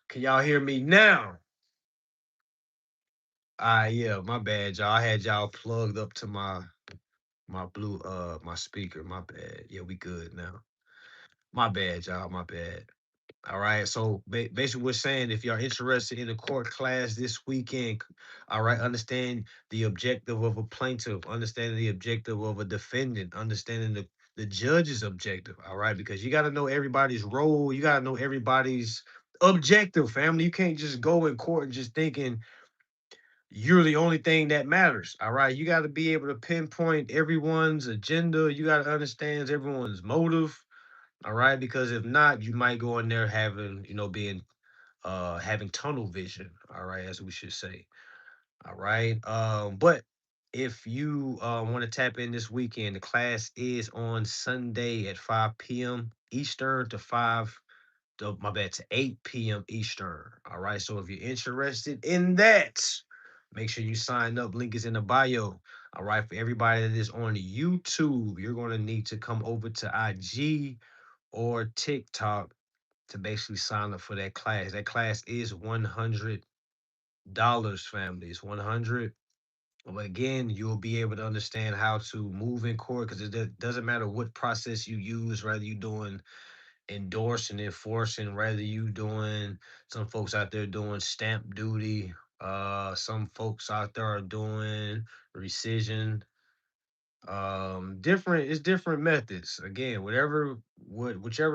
Can y'all hear me now? Yeah, my bad, y'all. I had y'all plugged up to my speaker. My bad. Yeah, we good now. My bad, y'all. My bad. All right. So basically, we're saying if you're interested in a court class this weekend, all right, understand the objective of a plaintiff, understanding the objective of a defendant, understanding the judge's objective. All right, because you got to know everybody's role. You got to know everybody's objective, family. You can't just go in court and just thinking you're the only thing that matters. All right. You got to be able to pinpoint everyone's agenda. You got to understand everyone's motive. All right. Because if not, you might go in there having, being having tunnel vision. All right, as we should say. All right. But if you want to tap in this weekend, the class is on Sunday at 5 p.m. Eastern to 5 my bad, to 8 p.m. Eastern. All right. So if you're interested in that, make sure you sign up. Link is in the bio. All right. For everybody that is on YouTube, you're going to need to come over to IG or TikTok to basically sign up for that class. That class is $100, family. It's 100. But again, you'll be able to understand how to move in court because doesn't matter what process you use, whether you doing endorsing, enforcing, whether you doing some folks out there doing stamp duty, some folks out there are doing rescission. Different it's different methods. Again, whichever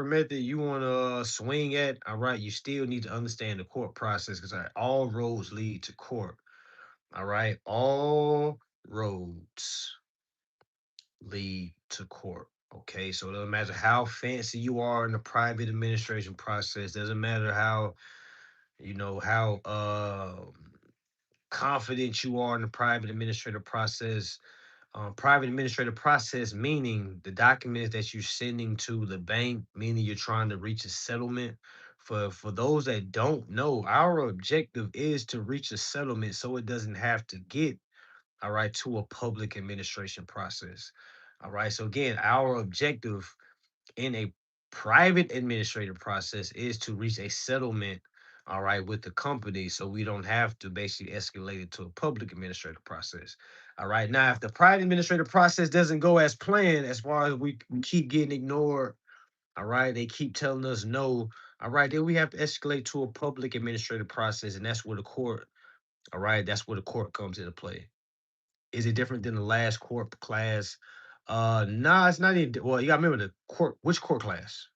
method you want to swing at, all right, you still need to understand the court process because all roads lead to court. All right, all roads lead to court. Okay, so it doesn't matter how fancy you are in the private administration process. Doesn't matter how how confident you are in the private administrative process. Private administrative process meaning the documents that you're sending to the bank, meaning you're trying to reach a settlement. For those that don't know, our objective is to reach a settlement so it doesn't have to get all right, to a public administration process. All right. So again, our objective in a private administrative process is to reach a settlement, all right, with the company so we don't have to basically escalate it to a public administrative process. All right. Now, if the private administrative process doesn't go as planned, as far as we keep getting ignored, all right, they keep telling us no. All right, then we have to escalate to a public administrative process, and that's where the court, all right, that's where the court comes into play. Is it different than the last court class? Nah, it's not even. Well, you gotta remember the court. Which court class?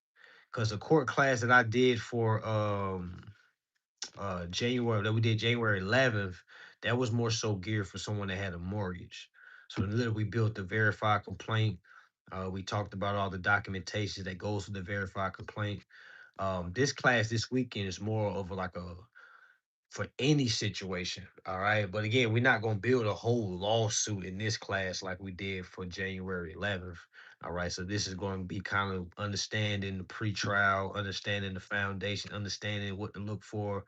Because the court class that I did for January that we did January 11th, that was more so geared for someone that had a mortgage. So literally, we built the verified complaint. We talked about all the documentation that goes with the verified complaint. This class this weekend is more of like a for any situation. All right. But again, we're not going to build a whole lawsuit in this class like we did for January 11th. All right. So this is going to be kind of understanding the pretrial, understanding the foundation, understanding what to look for.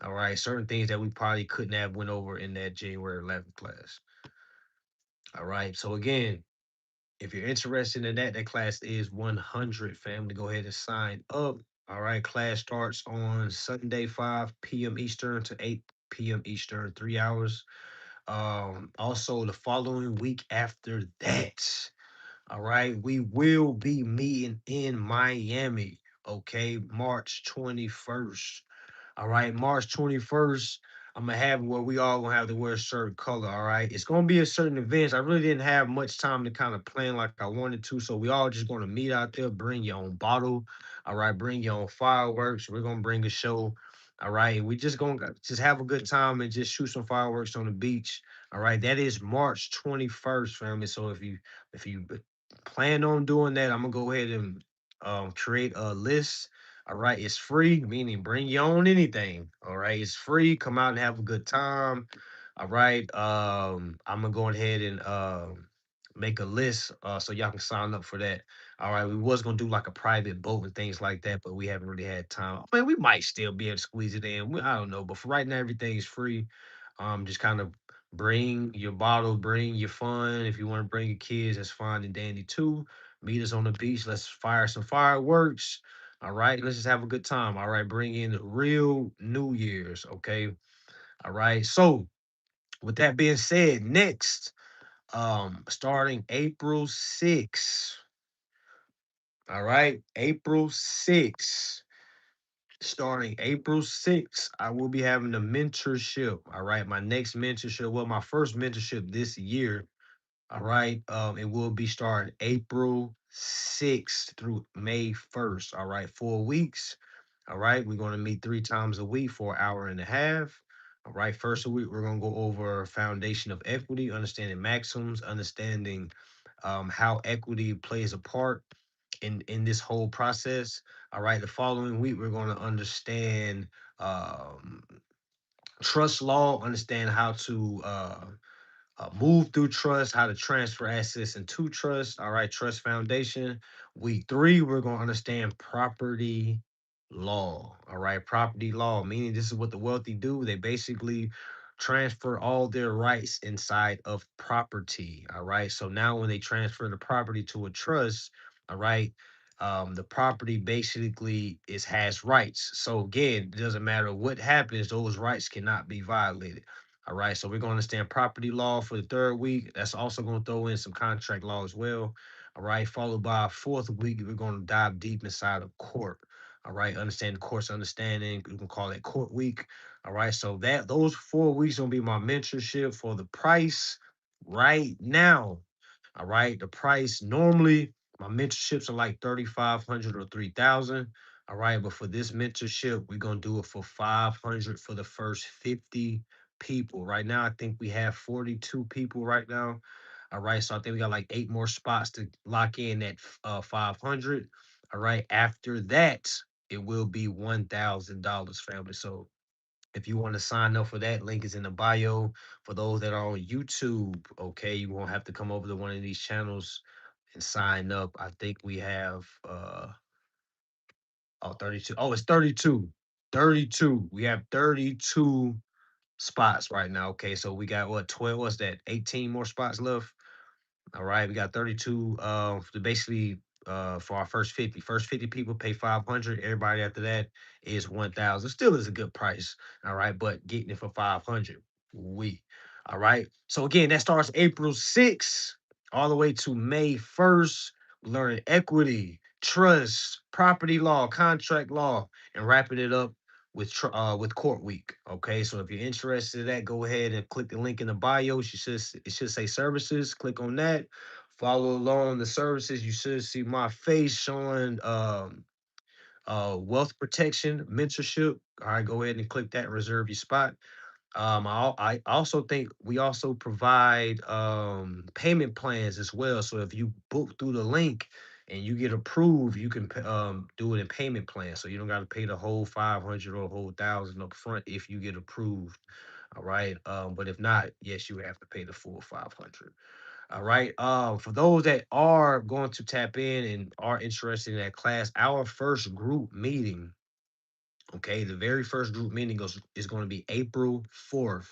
All right. Certain things that we probably couldn't have went over in that January 11th class. All right. So again, if you're interested in that, that class is 100, family. Go ahead and sign up. All right. Class starts on Sunday, 5 p.m. Eastern to 8 p.m. Eastern, 3 hours. Also, the following week after that, all right, we will be meeting in Miami. Okay. March 21st. All right, March 21st, I'm gonna have where we all gonna have to wear a certain color. All right, it's gonna be a certain events. I really didn't have much time to kind of plan like I wanted to, so we all just gonna meet out there. Bring your own bottle. All right, bring your own fireworks. We're gonna bring a show. All right, we just gonna just have a good time and just shoot some fireworks on the beach. All right, that is March 21st, family. So if you plan on doing that, I'm gonna go ahead and create a list. All right, it's free, meaning bring your own anything. All right, it's free. Come out and have a good time. All right, I'm gonna go ahead and make a list so y'all can sign up for that. All right, we was gonna do like a private boat and things like that, but we haven't really had time. I mean, we might still be able to squeeze it in. I don't know, but for right now, everything is free. Just kind of bring your bottle, bring your fun. If you want to bring your kids, that's fine and dandy too. Meet us on the beach. Let's fire some fireworks. All right, let's just have a good time. All right, bring in the real New Year's. Okay. All right. So with that being said, next, starting April 6th. All right, April 6th. Starting April 6th, I will be having a mentorship. All right. My next mentorship, well, my first mentorship this year. All right. It will be starting April 6th through May 1st. All right. 4 weeks. All right. We're going to meet 3 times a week for an hour and a half. All right. First of the week, we're going to go over foundation of equity, understanding maxims, understanding how equity plays a part in this whole process. All right. The following week, we're going to understand um, trust law, understand how to move through trust, how to transfer assets into trust. All right, trust foundation. Week 3, we're going to understand property law. All right, property law, meaning this is what the wealthy do. They basically transfer all their rights inside of property. All right, so now when they transfer the property to a trust, all right, the property basically is has rights. So again, it doesn't matter what happens; those rights cannot be violated. All right, so we're going to understand property law for the 3rd week. That's also going to throw in some contract law as well. All right, followed by a 4th week, we're going to dive deep inside of court. All right, understand the court's understanding. You can call it court week. All right, so that those 4 weeks gonna be my mentorship for the price right now. All right, the price normally my mentorships are like 3,500 or 3,000. All right, but for this mentorship, we're gonna do it for 500 for the first 50 people. Right now, I think we have 42 people right now. All right, so I think we got like 8 more spots to lock in at 500. All right, after that, it will be $1,000, family. So if you want to sign up for that, link is in the bio. For those that are on YouTube, okay, you won't have to come over to one of these channels and sign up. I think we have 32. Oh, it's 32. 32. We have 32 spots right now. Okay, so we got what 12? What's that? 18 more spots left. All right, we got 32 basically for our first 50. First 50 people pay 500. Everybody after that is 1,000. Still is a good price. All right, but getting it for 500. We. All right. So again, that starts April 6th all the way to May 1st. Learning equity, trust, property law, contract law, and wrapping it up with court week. Okay, so if you're interested in that, go ahead and click the link in the bio. It should say services. Click on that. Follow along the services. You should see my face showing wealth protection mentorship. All right, go ahead and click that and reserve your spot. I also think we also provide payment plans as well. So if you book through the link and you get approved, you can do it in payment plans. So you don't got to pay the whole 500 or a whole thousand up front if you get approved. All right. But if not, yes, you have to pay the full 500. All right. For those that are going to tap in and are interested in that class, our first group meeting. Okay, the very first group meeting is going to be April 4th.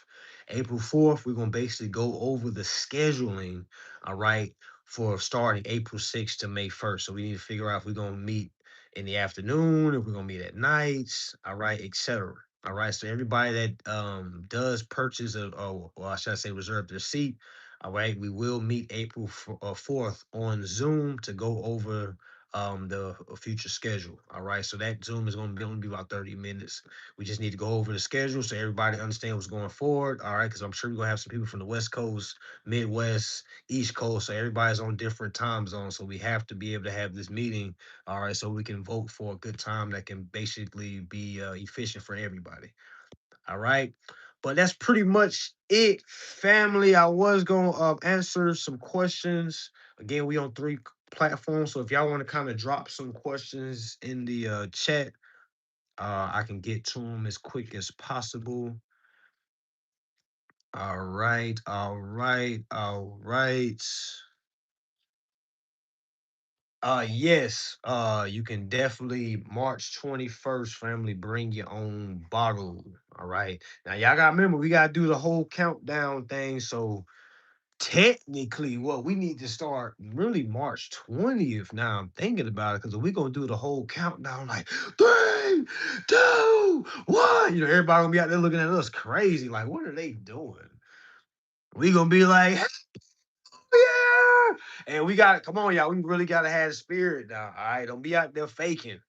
April 4th, we're going to basically go over the scheduling, all right, for starting April 6th to May 1st. So we need to figure out if we're going to meet in the afternoon, if we're going to meet at nights, all right, etc. All right, so everybody that does purchase or I should say reserve their seat, all right, we will meet April 4th on Zoom to go over the future schedule. All right. So that Zoom is going to be only be about 30 minutes. We just need to go over the schedule so everybody understand what's going forward. All right. Because I'm sure we're going to have some people from the West Coast, Midwest, East Coast. So everybody's on different time zones. So we have to be able to have this meeting. All right. So we can vote for a good time that can basically be efficient for everybody. All right. But that's pretty much it, family. I was going to answer some questions. Again, we on platforms. So if y'all want to kind of drop some questions in the chat, I can get to them as quick as possible. All right. All right. All right. Yes, you can definitely March 21st, family, bring your own bottle. All right. Now y'all gotta remember we gotta do the whole countdown thing. So technically, what we need to start really March 20th. Now I'm thinking about it because we're gonna do the whole countdown like 3, 2, 1. Everybody gonna be out there looking at us crazy. Like, what are they doing? We gonna be like, yeah. And we got come on, y'all. We really gotta have the spirit now. All right. Don't be out there faking.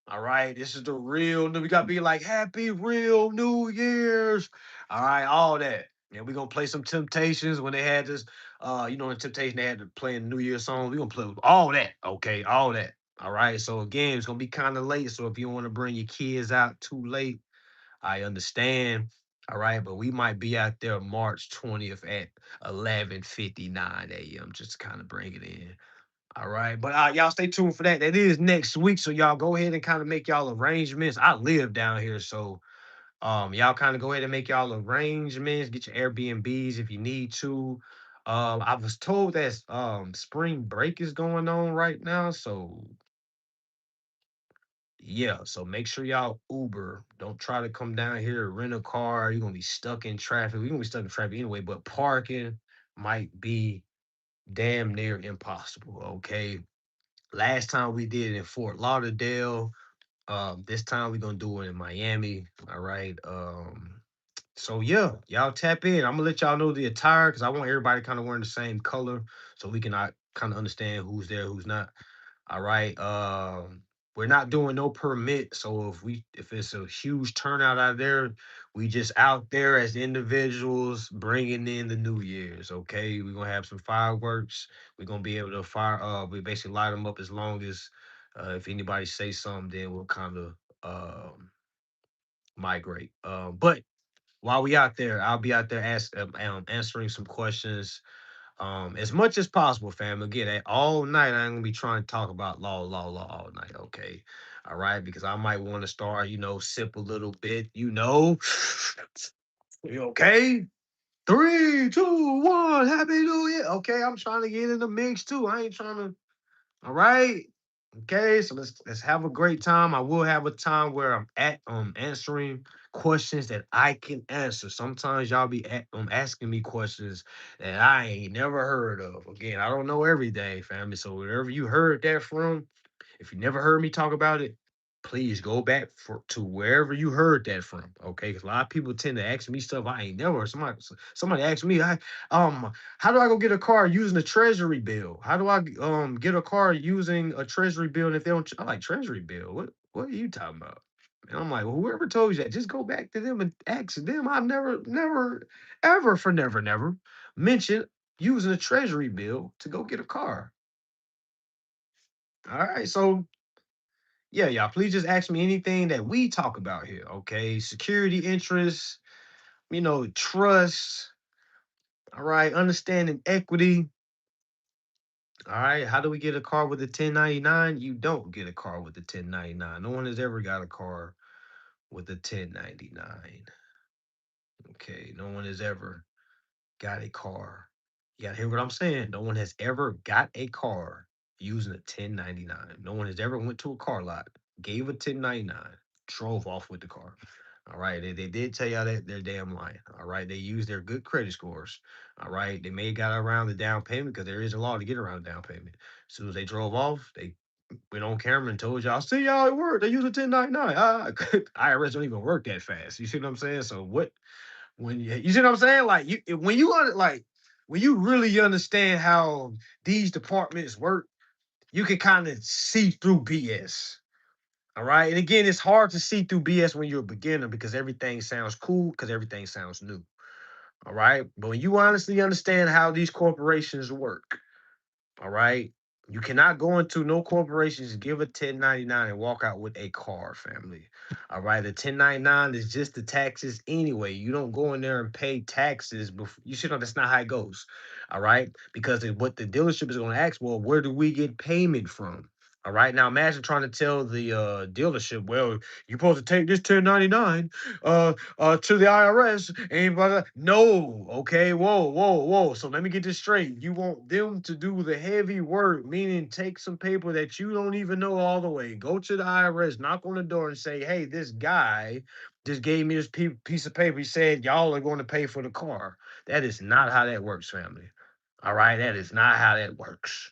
All right. This is the real new. We gotta be like, happy real New Year's. All right, all that. And we're gonna play some temptations when they had this, in Temptation they had to play a New Year's song. We're gonna play all that. Okay, all that. All right. So again, it's gonna be kind of late. So if you want to bring your kids out too late, I understand. All right, but we might be out there March 20th at 11:59 a.m. just to kind of bring it in. All right, but y'all stay tuned for that. That is next week, so y'all go ahead and kind of make y'all arrangements. I live down here, so y'all kind of go ahead and make y'all arrangements. Get your Airbnbs if you need to. I was told that spring break is going on right now, so yeah, so make sure y'all Uber. Don't try to come down here, rent a car. You're gonna be stuck in traffic. We're gonna be stuck in traffic anyway, but parking might be damn near impossible. Okay. Last time we did it in Fort Lauderdale. This time we're gonna do it in Miami. All right. So yeah, y'all tap in. I'm gonna let y'all know the attire because I want everybody kind of wearing the same color so we can kind of understand who's there, who's not. All right. We're not doing no permit. So if it's a huge turnout out there, we just out there as individuals bringing in the New Year's. Okay. We're gonna have some fireworks. We're gonna be able to we basically light them up as long as if anybody say something, then we'll kind of migrate. But while we out there, I'll be out there answering some questions as much as possible, fam. Again, all night I ain't gonna be trying to talk about law all night, okay? All right, because I might want to start, sip a little bit, You okay? 3, 2, 1, Happy New Year. Okay, I'm trying to get in the mix too. I ain't trying to. All right. Okay, so let's have a great time. I will have a time where I'm answering questions that I can answer. Sometimes y'all be asking me questions that I ain't never heard of. Again, I don't know everything, family. So wherever you heard that from, if you never heard me talk about it, please go back to wherever you heard that from. Okay, because a lot of people tend to ask me stuff I ain't never. Somebody asked me, how do I go get a car using a treasury bill? How do I get a car using a treasury bill? And if they don't, I'm like treasury bill. What are you talking about? And I'm like, well, whoever told you that, just go back to them and ask them. I've never, ever for never mentioned using a treasury bill to go get a car. All right, so yeah, y'all, please just ask me anything that we talk about here. Okay, security interests, trust. All right, understanding equity. All right. How do we get a car with a 1099? You don't get a car with a 1099. No one has ever got a car with a 1099. Okay. No one has ever got a car. You gotta hear what I'm saying. No one has ever got a car using a 1099. No one has ever went to a car lot, gave a 1099, drove off with the car. All right. They did tell y'all that they're damn lying. All right. They used their good credit scores. All right. They may have got around the down payment because there is a law to get around down payment. As soon as they drove off, they went on camera and told y'all, see y'all it worked. They use a 1099. IRS don't even work that fast. You see what I'm saying? So what you see what I'm saying? Like when you really understand how these departments work, you can kind of see through BS. All right. And again, it's hard to see through BS when you're a beginner because everything sounds cool because everything sounds new. All right. But when you honestly understand how these corporations work, all right. You cannot go into no corporations, give a 1099 and walk out with a car, family. All right. The 1099 is just the taxes anyway. You don't go in there and pay taxes before you should know that's not how it goes. All right. Because what the dealership is going to ask, well, where do we get payment from? All right. Now imagine trying to tell the dealership, well, you're supposed to take this 1099 to the IRS and blah, blah. No, okay, whoa. So let me get this straight. You want them to do the heavy work, meaning take some paper that you don't even know all the way. Go to the IRS, knock on the door, and say, "Hey, this guy just gave me this piece of paper. He said, y'all are going to pay for the car. That is not how that works, family. All right. That is not how that works.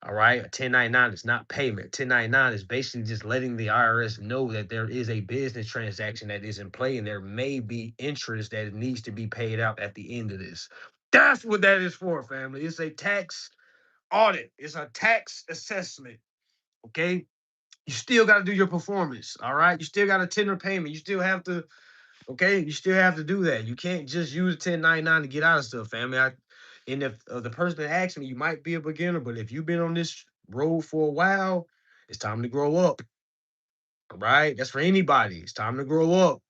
All right. A 1099 is not payment. 1099 is basically just letting the IRS know that there is a business transaction that is in play and there may be interest that needs to be paid out at the end of this. That's what that is for, family. It's a tax audit, it's a tax assessment. Okay. You still got to do your performance. All right. You still got to tender payment. You still have to, okay. You still have to do that. You can't just use 1099 to get out of stuff, family. And if the person that asked me, you might be a beginner, but if you've been on this road for a while, it's time to grow up. All right. That's for anybody. It's time to grow up.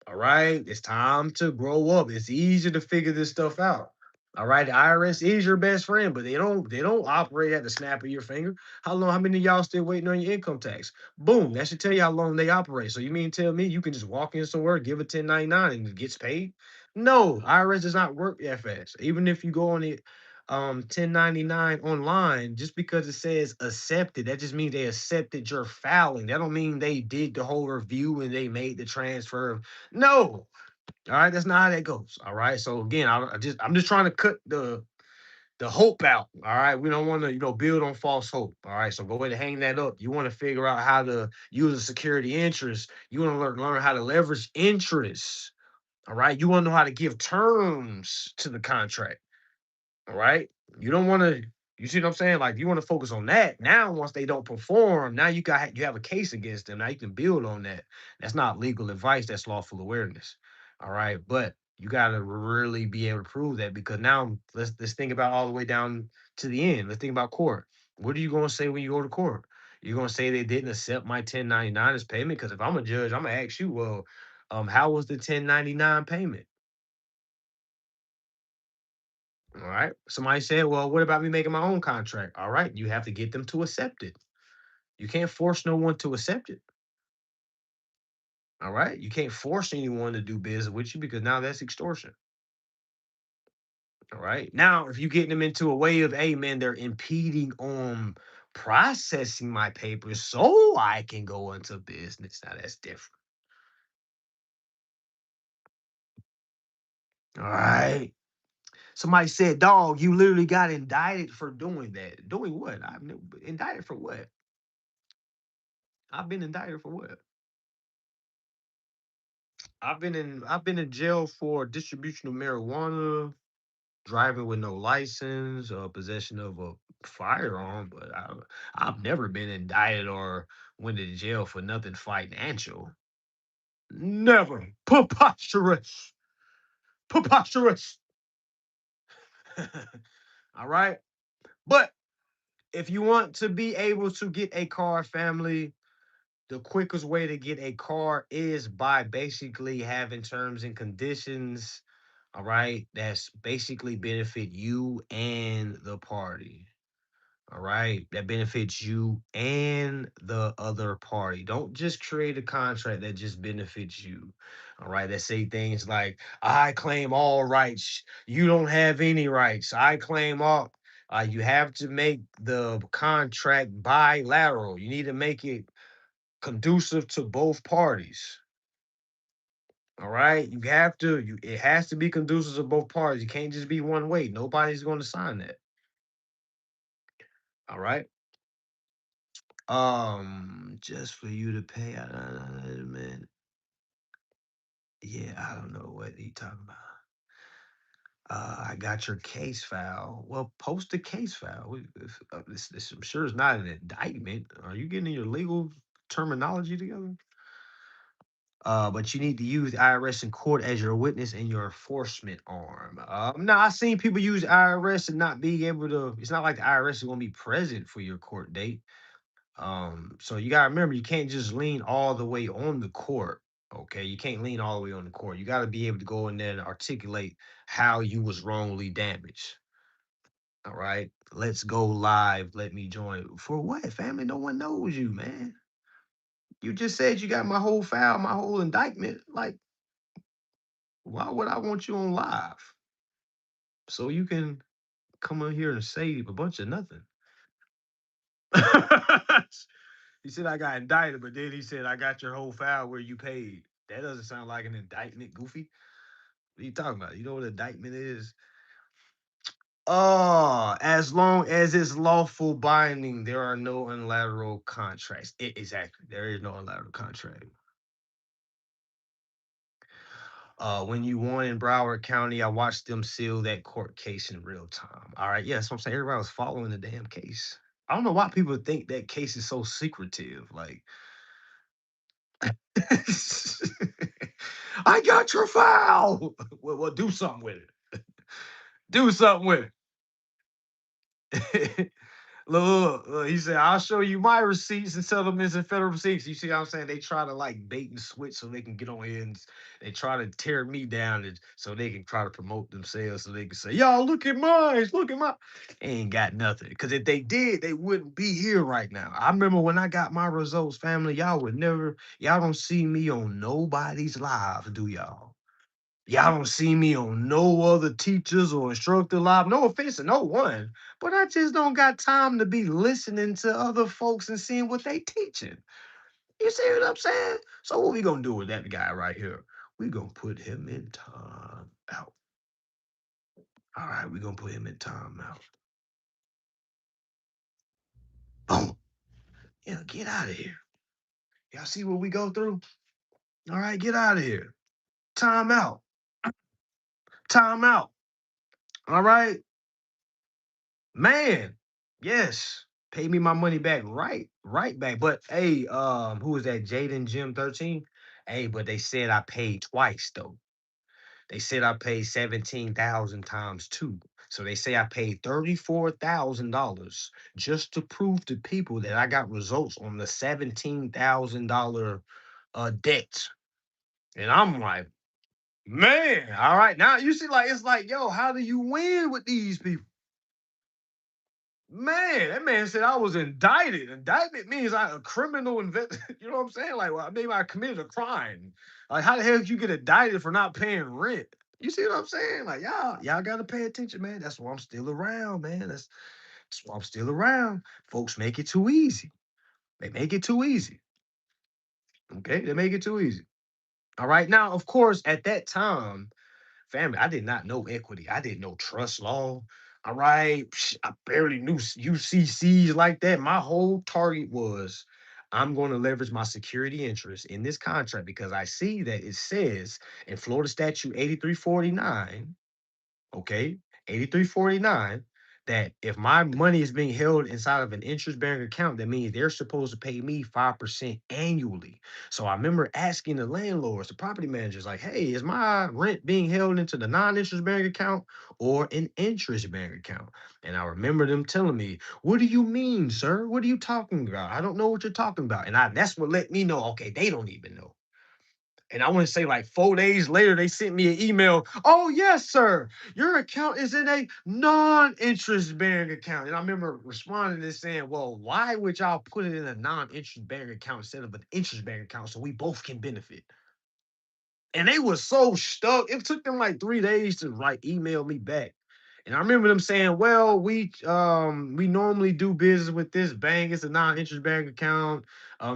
All right. It's time to grow up. It's easier to figure this stuff out. All right. The IRS is your best friend, but they don't operate at the snap of your finger. How many of y'all still waiting on your income tax? Boom. That should tell you how long they operate. So you mean tell me you can just walk in somewhere, give a 1099 and it gets paid? No, IRS does not work that fast. Even if you go on it 1099 online, just because it says accepted, that just means they accepted your filing. That don't mean they did the whole review and they made the transfer. No. All right, that's not how that goes. All right. So again, I'm just trying to cut the hope out. All right. We don't want to, build on false hope. All right. So go ahead and hang that up. You want to figure out how to use a security interest. You want to learn how to leverage interest. All right. You want to know how to give terms to the contract. All right. You don't want to, you see what I'm saying? Like you want to focus on that. Now, once they don't perform, now you have a case against them. Now you can build on that. That's not legal advice, that's lawful awareness. All right. But you gotta really be able to prove that because now let's think about all the way down to the end. Let's think about court. What are you gonna say when you go to court? You're gonna say they didn't accept my 1099 as payment? Because if I'm a judge, I'm gonna ask you, well, how was the 1099 payment? All right. Somebody said, well, what about me making my own contract? All right. You have to get them to accept it. You can't force no one to accept it. All right. You can't force anyone to do business with you because now that's extortion. All right. Now, if you get them into a way of, hey, man, they're impeding on processing my papers so I can go into business. Now that's different. All right. Somebody said, dog, you literally got indicted for doing that. Doing what? Indicted for what? I've been indicted for what? I've been in jail for distribution of marijuana, driving with no license, possession of a firearm, but I've never been indicted or went to jail for nothing financial. Never. Preposterous. Preposterous. All right. But if you want to be able to get a car, family, the quickest way to get a car is by basically having terms and conditions, all right, that's basically benefit you and the party. All right, that benefits you and the other party. Don't just create a contract that just benefits you. All right, that say things like, I claim all rights, you don't have any rights. I claim all. You have to make the contract bilateral. You need to make it conducive to both parties. All right. It has to be conducive to both parties. It can't just be one way. Nobody's going to sign that. All right. Just for you to pay out, man. Yeah, I don't know what he talking about. I got your case file. Well, post the case file. I'm sure it's not an indictment. Are you getting your legal terminology together? But you need to use the IRS in court as your witness and your enforcement arm. Now I've seen people use IRS and not being able to. It's not like the IRS is going to be present for your court date. So you gotta remember you can't just lean all the way on the court. Okay, you can't lean all the way on the court. You got to be able to go in there and articulate how you was wrongly damaged. All right, let's go live. Let me join. For what, family? No one knows you, man. You just said you got my whole file, my whole indictment. Like, why would I want you on live? So you can come in here and say a bunch of nothing. He said I got indicted, but then he said I got your whole file where you paid. That doesn't sound like an indictment, Goofy. What are you talking about? You know what indictment is? As long as it's lawful binding, there are no unilateral contracts. Exactly. There is no unilateral contract. When you won in Broward County, I watched them seal that court case in real time. All right, yeah, that's what I'm saying. Everybody was following the damn case. I don't know why people think that case is so secretive. Like, I got your file. Well, do something with it. Do something with it. Look, he said, I'll show you my receipts and settlements and federal receipts. You see what I'm saying? They try to like bait and switch so they can get on here and they try to tear me down so they can try to promote themselves so they can say, y'all, look at mine, look at my. They ain't got nothing. Because if they did, they wouldn't be here right now. I remember when I got my results, family, y'all don't see me on nobody's live, do y'all? Y'all don't see me on no other teachers or instructor live. No offense to no one, but I just don't got time to be listening to other folks and seeing what they teaching. You see what I'm saying? So what we gonna do with that guy right here? We gonna put him in time out. All right, we gonna put him in time out. Boom. Yeah, get out of here. Y'all see what we go through? All right, get out of here. Time out. Time out. All right. Man, yes. Pay me my money back right back. But hey, who is that? Jaden Jim 13? Hey, but they said I paid twice though. They said I paid 17,000 times two. So they say I paid $34,000 just to prove to people that I got results on the $17,000 debt. And I'm like, man, all right. Now you see, like, it's like, yo, how do you win with these people? Man, that man said I was indicted. Indictment means I a criminal invest. You know what I'm saying? Like, well, maybe I committed a crime. Like, how the hell did you get indicted for not paying rent? You see what I'm saying? Like, y'all gotta pay attention, man. That's why I'm still around, man. That's why I'm still around. Folks make it too easy. They make it too easy. Okay, they make it too easy. All right. Now, of course, at that time, family, I did not know equity. I didn't know trust law. All right. I barely knew UCCs like that. My whole target was I'm going to leverage my security interest in this contract because I see that it says in Florida Statute 8349, okay, 8349, that if my money is being held inside of an interest bearing account, that means they're supposed to pay me 5% annually. So I remember asking the landlords, the property managers, like, hey, is my rent being held into the non interest bearing account or an interest bearing account? And I remember them telling me, what do you mean, sir? What are you talking about? I don't know what you're talking about. And that's what let me know, okay, they don't even know. And I want to say like 4 days later, they sent me an email. Oh, yes, sir. Your account is in a non-interest bearing account. And I remember responding and saying, well, why would y'all put it in a non-interest bearing account instead of an interest bearing account so we both can benefit? And they were so stuck. It took them like 3 days to like email me back. And I remember them saying, well, we normally do business with this bank. It's a non-interest bearing account.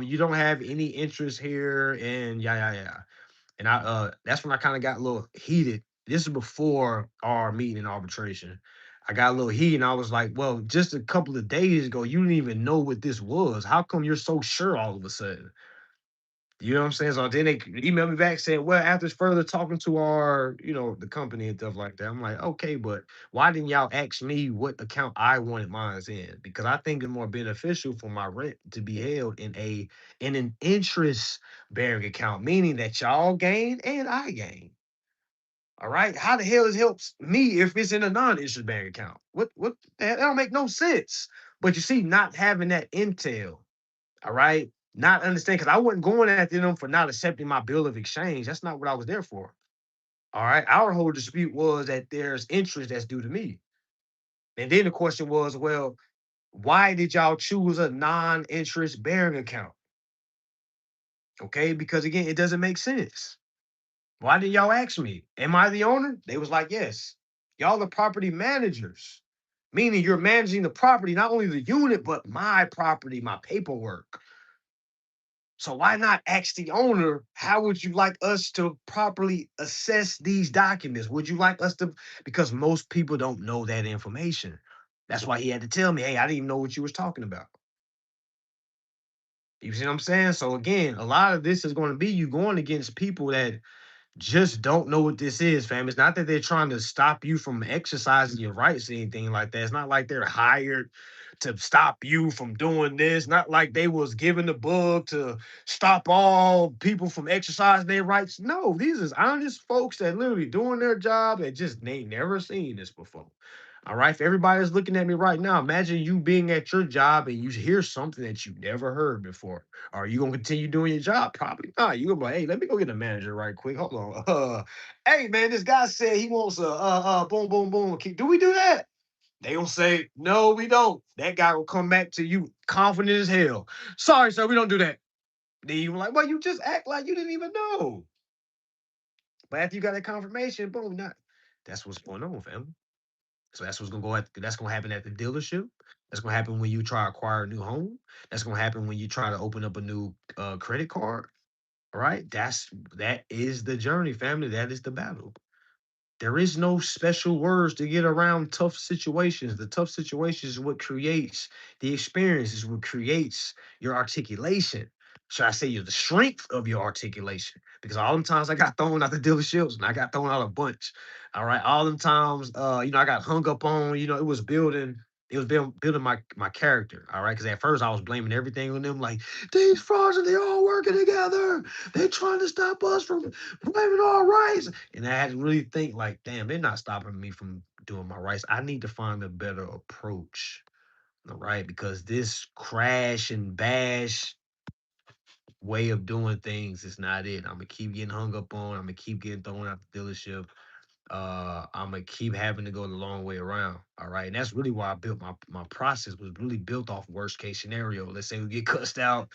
You don't have any interest here, and yeah. And that's when I kind of got a little heated. This is before our meeting in arbitration. I got a little heat and I was like, well, just a couple of days ago, you didn't even know what this was. How come you're so sure all of a sudden? You know what I'm saying? So then they emailed me back saying, well, after further talking to our, the company and stuff like that, I'm like, okay, but why didn't y'all ask me what account I wanted mine in? Because I think it's more beneficial for my rent to be held in an interest bearing account, meaning that y'all gain and I gain. All right. How the hell it helps me if it's in a non-interest bearing account? What the hell? That don't make no sense. But you see, not having that intel, all right. Not understand because I wasn't going after them for not accepting my bill of exchange. That's not what I was there for. All right. Our whole dispute was that there's interest that's due to me. And then the question was, well, why did y'all choose a non-interest bearing account? Okay, because again, it doesn't make sense. Why did y'all ask me? Am I the owner? They was like, yes. Y'all are property managers, meaning you're managing the property, not only the unit, but my property, my paperwork. So why not ask the owner, how would you like us to properly assess these documents? Would you like us to? Because most people don't know that information. That's why he had to tell me, hey, I didn't even know what you was talking about. You see what I'm saying? So again, a lot of this is going to be you going against people that just don't know what this is, fam. It's not that they're trying to stop you from exercising your rights or anything like that. It's not like they're hired to stop you from doing this. Not like they was given the bug to stop all people from exercising their rights. No, these is honest folks that literally doing their job and just they never seen this before. All right. If everybody's looking at me right now, imagine you being at your job and you hear something that you never heard before. Are you gonna continue doing your job? Probably not. You gonna be like, hey, let me go get a manager right quick. Hold on. Hey man, this guy said he wants a boom, boom, boom. Do we do that? They gonna say, no, we don't. That guy will come back to you confident as hell. Sorry, sir, we don't do that. Then you like, well, you just act like you didn't even know. But after you got that confirmation, boom, not that's what's going on, family. So that's what's gonna go at that's gonna happen at the dealership. That's gonna happen when you try to acquire a new home. That's gonna happen when you try to open up a new credit card. All right. That is the journey, family. That is the battle. There is no special words to get around tough situations. The tough situations is what creates the experience, is what creates your articulation. Should I say the strength of your articulation? Because all them times I got thrown out the dealerships and I got thrown out a bunch. All right. All them times I got hung up on, it was building my character. All right. Because at first I was blaming everything on them, like these frauds are they all working together. They're trying to stop us from blaming our rights. And I had to really think like, damn, they're not stopping me from doing my rights. I need to find a better approach. All right. Because this crash and bash way of doing things is not it. I'm gonna keep getting hung up on. I'm gonna keep getting thrown out the dealership. I'm gonna keep having to go the long way around. All right. And that's really why I built my process was really built off worst case scenario. Let's say we get cussed out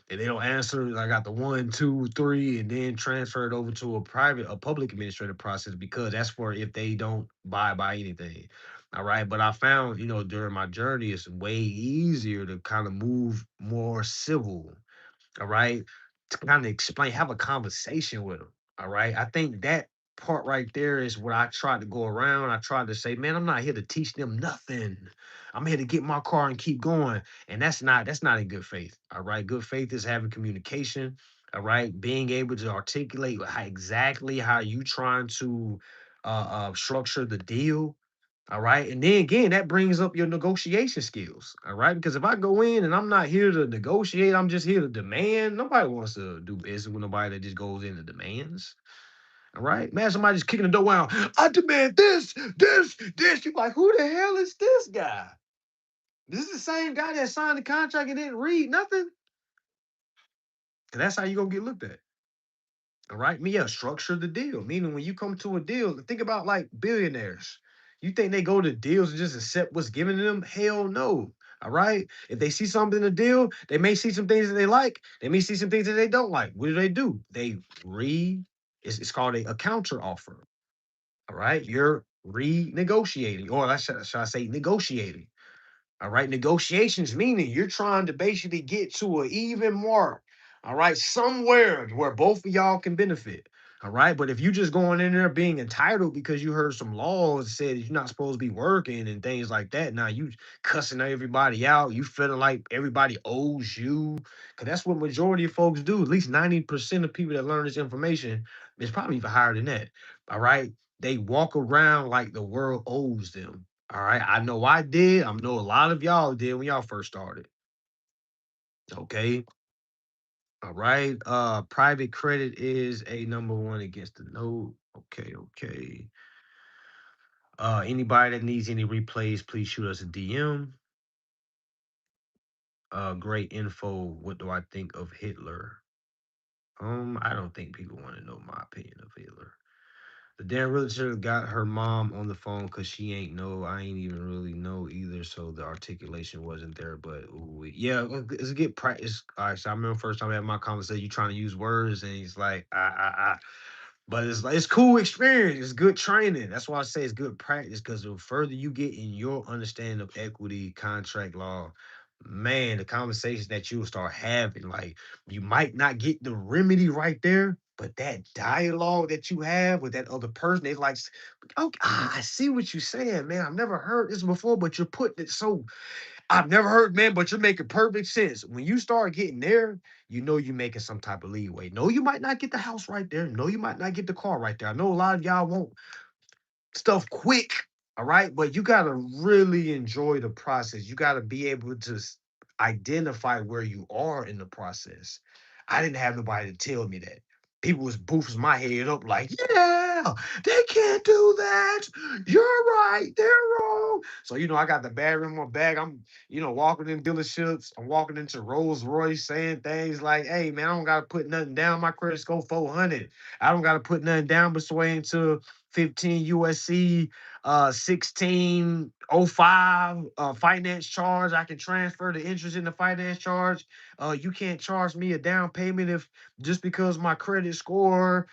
and they don't answer. I got the one, two, three, and then transfer it over to a public administrative process because that's for if they don't buy by anything. All right. But I found, during my journey, it's way easier to kind of move more civil. All right. To kind of explain, have a conversation with them. All right. I think that part right there is what I tried to go around. I tried to say, man, I'm not here to teach them nothing. I'm here to get my car and keep going. And that's not in good faith. All right. Good faith is having communication. All right. Being able to articulate exactly how you trying to structure the deal. All right. And then again, that brings up your negotiation skills. All right. Because if I go in and I'm not here to negotiate, I'm just here to demand. Nobody wants to do business with nobody that just goes in and demands. All right. Man, somebody just kicking the door out. I demand this, this, this. You're like, who the hell is this guy? This is the same guy that signed the contract and didn't read nothing. And that's how you gonna get looked at. All right. Me, yeah, structure the deal. Meaning when you come to a deal, think about like billionaires. You think they go to deals and just accept what's given to them? Hell no. All right. If they see something in the deal, they may see some things that they like. They may see some things that they don't like. What do? They read. It's called a counter offer. All right. You're renegotiating, or should I say negotiating. All right. Negotiations meaning you're trying to basically get to an even mark. All right. Somewhere where both of y'all can benefit. All right. But if you just going in there being entitled because you heard some laws said you're not supposed to be working and things like that. Now you cussing everybody out. You feeling like everybody owes you. Cause that's what majority of folks do. At least 90% of people that learn this information is probably even higher than that. All right. They walk around like the world owes them. All right. I know I did. I know a lot of y'all did when y'all first started. Okay. All right. Private credit is a number one against the note. Okay, okay. Anybody that needs any replays, please shoot us a DM. Great info. What do I think of Hitler? I don't think people want to know my opinion of Hitler. The damn realtor got her mom on the phone because she ain't know. I ain't even really know either. So the articulation wasn't there. But ooh, yeah, it's a good practice. All right. So I remember first time I had my conversation, you trying to use words, and he's like, ah. But it's like it's cool experience. It's good training. That's why I say it's good practice because the further you get in your understanding of equity, contract law, man, the conversations that you will start having, like you might not get the remedy right there, but that dialogue that you have with that other person, it's like, oh, I see what you're saying, man. I've never heard this before, but you're putting it so I've never heard, man, but you're making perfect sense. When you start getting there, you know you're making some type of leeway. No, you might not get the house right there. No, you might not get the car right there. I know a lot of y'all want stuff quick, all right? But you got to really enjoy the process. You got to be able to identify where you are in the process. I didn't have nobody to tell me that. People was boofing my head up like, yeah, they can't do that. You're right. They're wrong. So, I got the battery in my bag. I'm, walking in dealerships. I'm walking into Rolls Royce saying things like, hey, man, I don't got to put nothing down. My credit score 400. I don't got to put nothing down but sway into 15 USC 1605 finance charge. I can transfer the interest in the finance charge. You can't charge me a down payment if just because my credit score.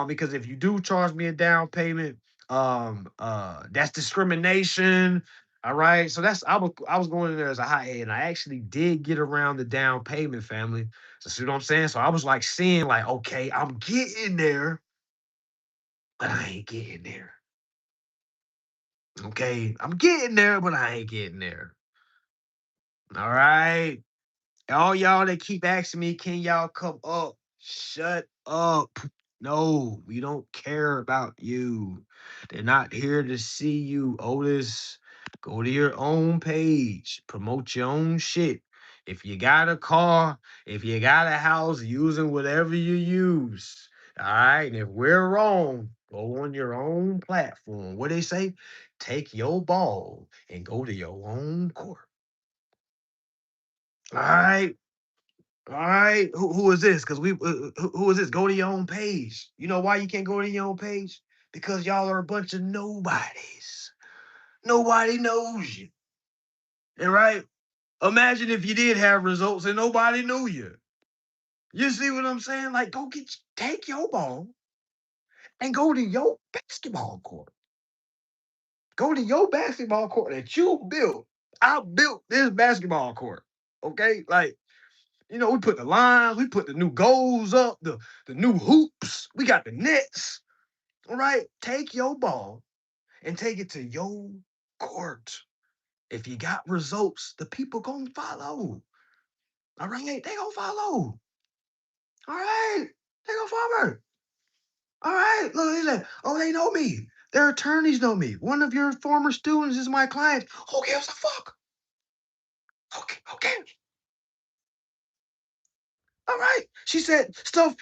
Because if you do charge me a down payment, that's discrimination. All right. So I was going in there as a hothead, and I actually did get around the down payment, family. So see what I'm saying? So I was like seeing like, okay, I'm getting there, but I ain't getting there. Okay, I'm getting there, but I ain't getting there. All right. All y'all that keep asking me, can y'all come up? Shut up. No, we don't care about you. They're not here to see you, Otis. Go to your own page, promote your own shit. If you got a car, if you got a house, using whatever you use. All right. And if we're wrong, go on your own platform. What they say? Take your ball and go to your own court. All right. All right, who is this? Because who is this? Go to your own page. You know why you can't go to your own page? Because y'all are a bunch of nobodies. Nobody knows you. All right. Imagine if you did have results and nobody knew you. You see what I'm saying? Like, take your ball and go to your basketball court. Go to your basketball court that you built. I built this basketball court. Okay, like we put the lines, we put the new goals up, the new hoops, we got the nets. All right, take your ball and take it to your court. If you got results, the people gonna follow. All right, they gonna follow. All right, they gonna follow. All right, look, he said, oh, they know me. Their attorneys know me. One of your former students is my client. Who gives a fuck? Okay, okay. All right. She said stuff.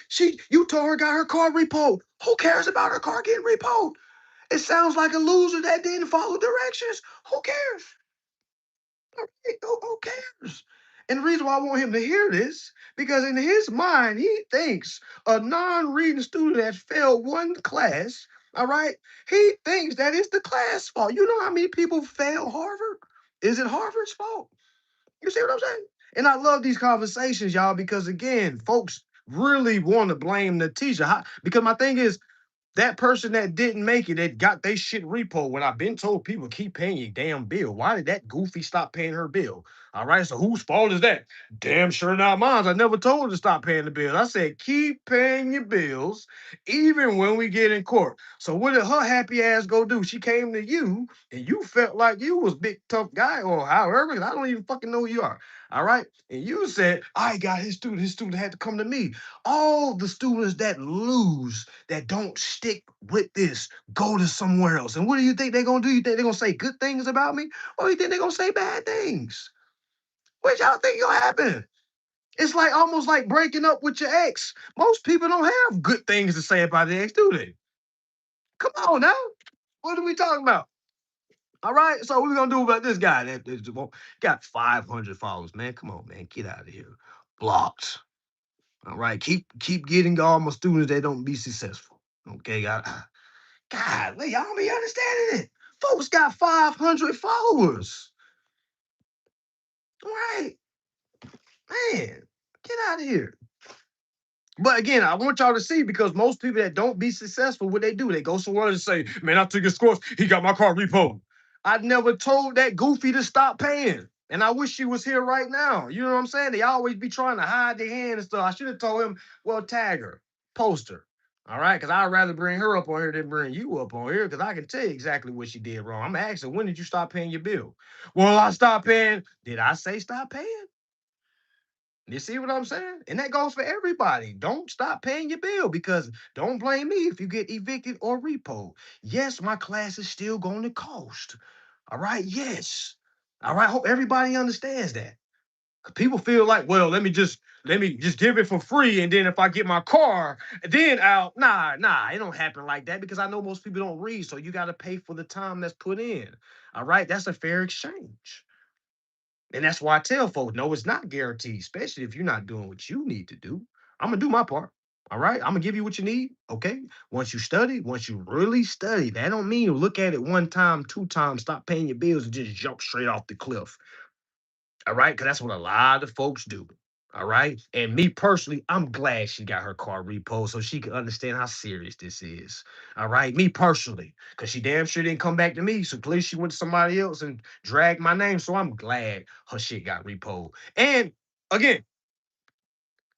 You told her got her car repoed. Who cares about her car getting repoed? It sounds like a loser that didn't follow directions. Who cares? All right, who cares? And the reason why I want him to hear this, because in his mind, he thinks a non-reading student that failed one class, all right, he thinks that it's the class fault. You know how many people fail Harvard? Is it Harvard's fault? You see what I'm saying? And I love these conversations, y'all, because again, folks really want to blame the teacher. Because my thing is, that person that didn't make it, that got they shit repo. When I've been told people keep paying your damn bill. Why did that goofy stop paying her bill? All right, so whose fault is that? Damn sure not mine. I never told her to stop paying the bill. I said keep paying your bills, even when we get in court. So what did her happy ass go do? She came to you, and you felt like you was big tough guy, or however. I don't even fucking know who you are. All right, and you said I got his student. His student had to come to me. All the students that lose, that don't stick with this, go to somewhere else. And what do you think they're gonna do? You think they're gonna say good things about me? Or you think they're gonna say bad things? What y'all think gonna happen? It's like almost like breaking up with your ex. Most people don't have good things to say about their ex, do they? Come on now. What are we talking about? All right. So what we gonna do about this guy that got 500 followers? Man, come on, man. Get out of here. Blocked. All right. Keep getting all my students that don't be successful. Okay. God, y'all don't be understanding it. Folks got 500 followers. All right, man, get out of here. But again, I want y'all to see because most people that don't be successful, what they do, they go somewhere and say, man, I took his course. He got my car repoed. I never told that goofy to stop paying. And I wish she was here right now. You know what I'm saying? They always be trying to hide their hand and stuff. I should have told him, well, tag her, post her. All right, because I'd rather bring her up on here than bring you up on here, because I can tell you exactly what she did wrong. I'm asking, when did you stop paying your bill? Well, I stopped paying. Did I say stop paying? You see what I'm saying? And that goes for everybody. Don't stop paying your bill, because don't blame me if you get evicted or repo. Yes, my class is still going to cost. All right. Yes. All right. Hope everybody understands that. 'Cause people feel like, well, let me just give it for free, and then if I get my car, then out. Nah, it don't happen like that, because I know most people don't read, so you got to pay for the time that's put in. All right. That's a fair exchange. And that's why I tell folks, no, it's not guaranteed, especially if you're not doing what you need to do. I'm gonna do my part. All right. I'm gonna give you what you need. Okay. Once you study, once you really study, that don't mean you look at it one time, two times, stop paying your bills and just jump straight off the cliff. All right. Cause that's what a lot of folks do. All right. And me personally, I'm glad she got her car repoed so she can understand how serious this is. All right. Me personally, because she damn sure didn't come back to me. So clearly she went to somebody else and dragged my name. So I'm glad her shit got repoed. And again,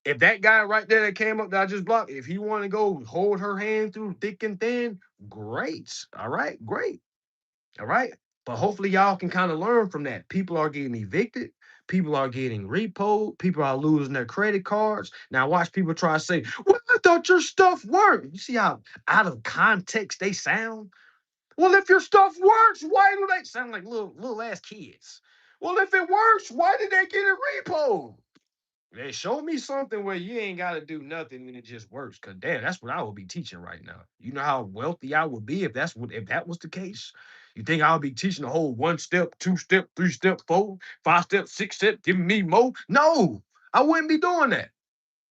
if that guy right there that came up that I just blocked, if he want to go hold her hand through thick and thin, great. All right. Great. All right. But hopefully y'all can kind of learn from that. People are getting evicted. People are getting repoed. People are losing their credit cards. Now watch people try to say, well, I thought your stuff worked. You see how out of context they sound? Well, if your stuff works, why do they sound like little ass kids? Well, if it works, why did they get it repoed? They show me something where you ain't got to do nothing and it just works. Cause damn, that's what I would be teaching right now. You know how wealthy I would be if that was the case. You think I'll be teaching the whole one step, two step, three step, four, five step, six step, giving me more? No, I wouldn't be doing that.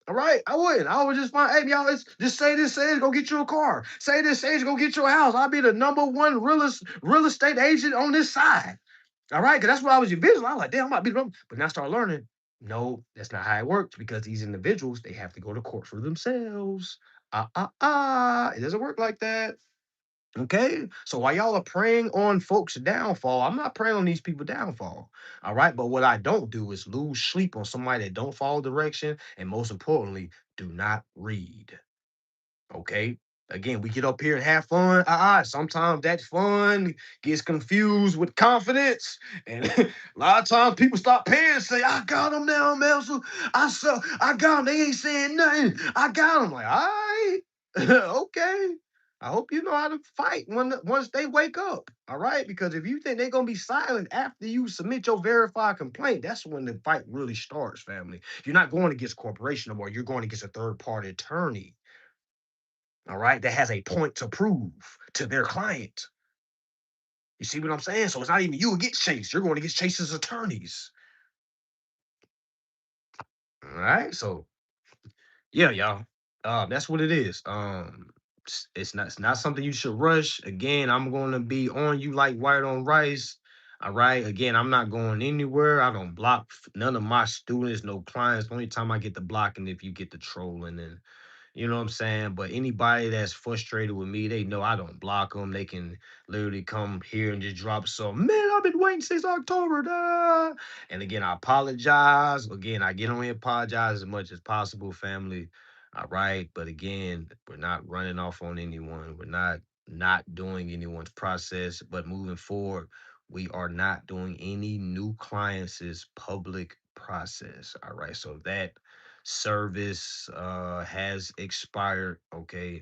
All right, I wouldn't. I would just find, hey, y'all, let's just say this, go get you a car. Say this, say this, go get you a house. I'll be the number one real estate agent on this side. All right, because that's what I was envisioning. I was like, damn, I might be wrong. But now I start learning. No, that's not how it works, because these individuals, they have to go to court for themselves. It doesn't work like that. Okay. So while y'all are preying on folks' downfall, I'm not preying on these people' downfall. All right. But what I don't do is lose sleep on somebody that don't follow direction. And most importantly, do not read. Okay. Again, we get up here and have fun. Sometimes that fun gets confused with confidence. And a lot of times people stop paying and say, I got them now, man. So I got them. They ain't saying nothing. I got them. Like, all right. Okay. I hope you know how to fight once they wake up. All right. Because if you think they're gonna be silent after you submit your verified complaint, that's when the fight really starts, family. You're not going against a corporation no more. You're going against a third party attorney, all right, that has a point to prove to their client. You see what I'm saying? So it's not even you against Chase. You're going against Chase's attorneys. All right. So yeah, y'all. That's what it is. It's not something you should rush. Again, I'm gonna be on you like white on rice. All right. Again, I'm not going anywhere. I don't block none of my students, no clients. The only time I get the blocking if you get the trolling, and you know what I'm saying? But anybody that's frustrated with me, they know I don't block them. They can literally come here and just drop some, man, I've been waiting since October. Da. And again, I apologize. Again, I get on here, apologize as much as possible, family. All right. But again, we're not running off on anyone. We're not doing anyone's process. But moving forward, we are not doing any new clients' public process. All right. So that service has expired. Okay.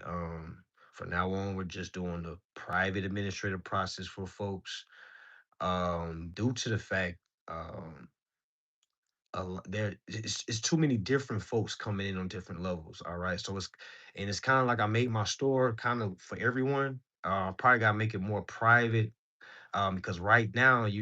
From now on, we're just doing the private administrative process for folks. Due to the fact there it's too many different folks coming in on different levels. All right. So it's kind of like I made my store kind of for everyone. Probably gotta make it more private, because right now, as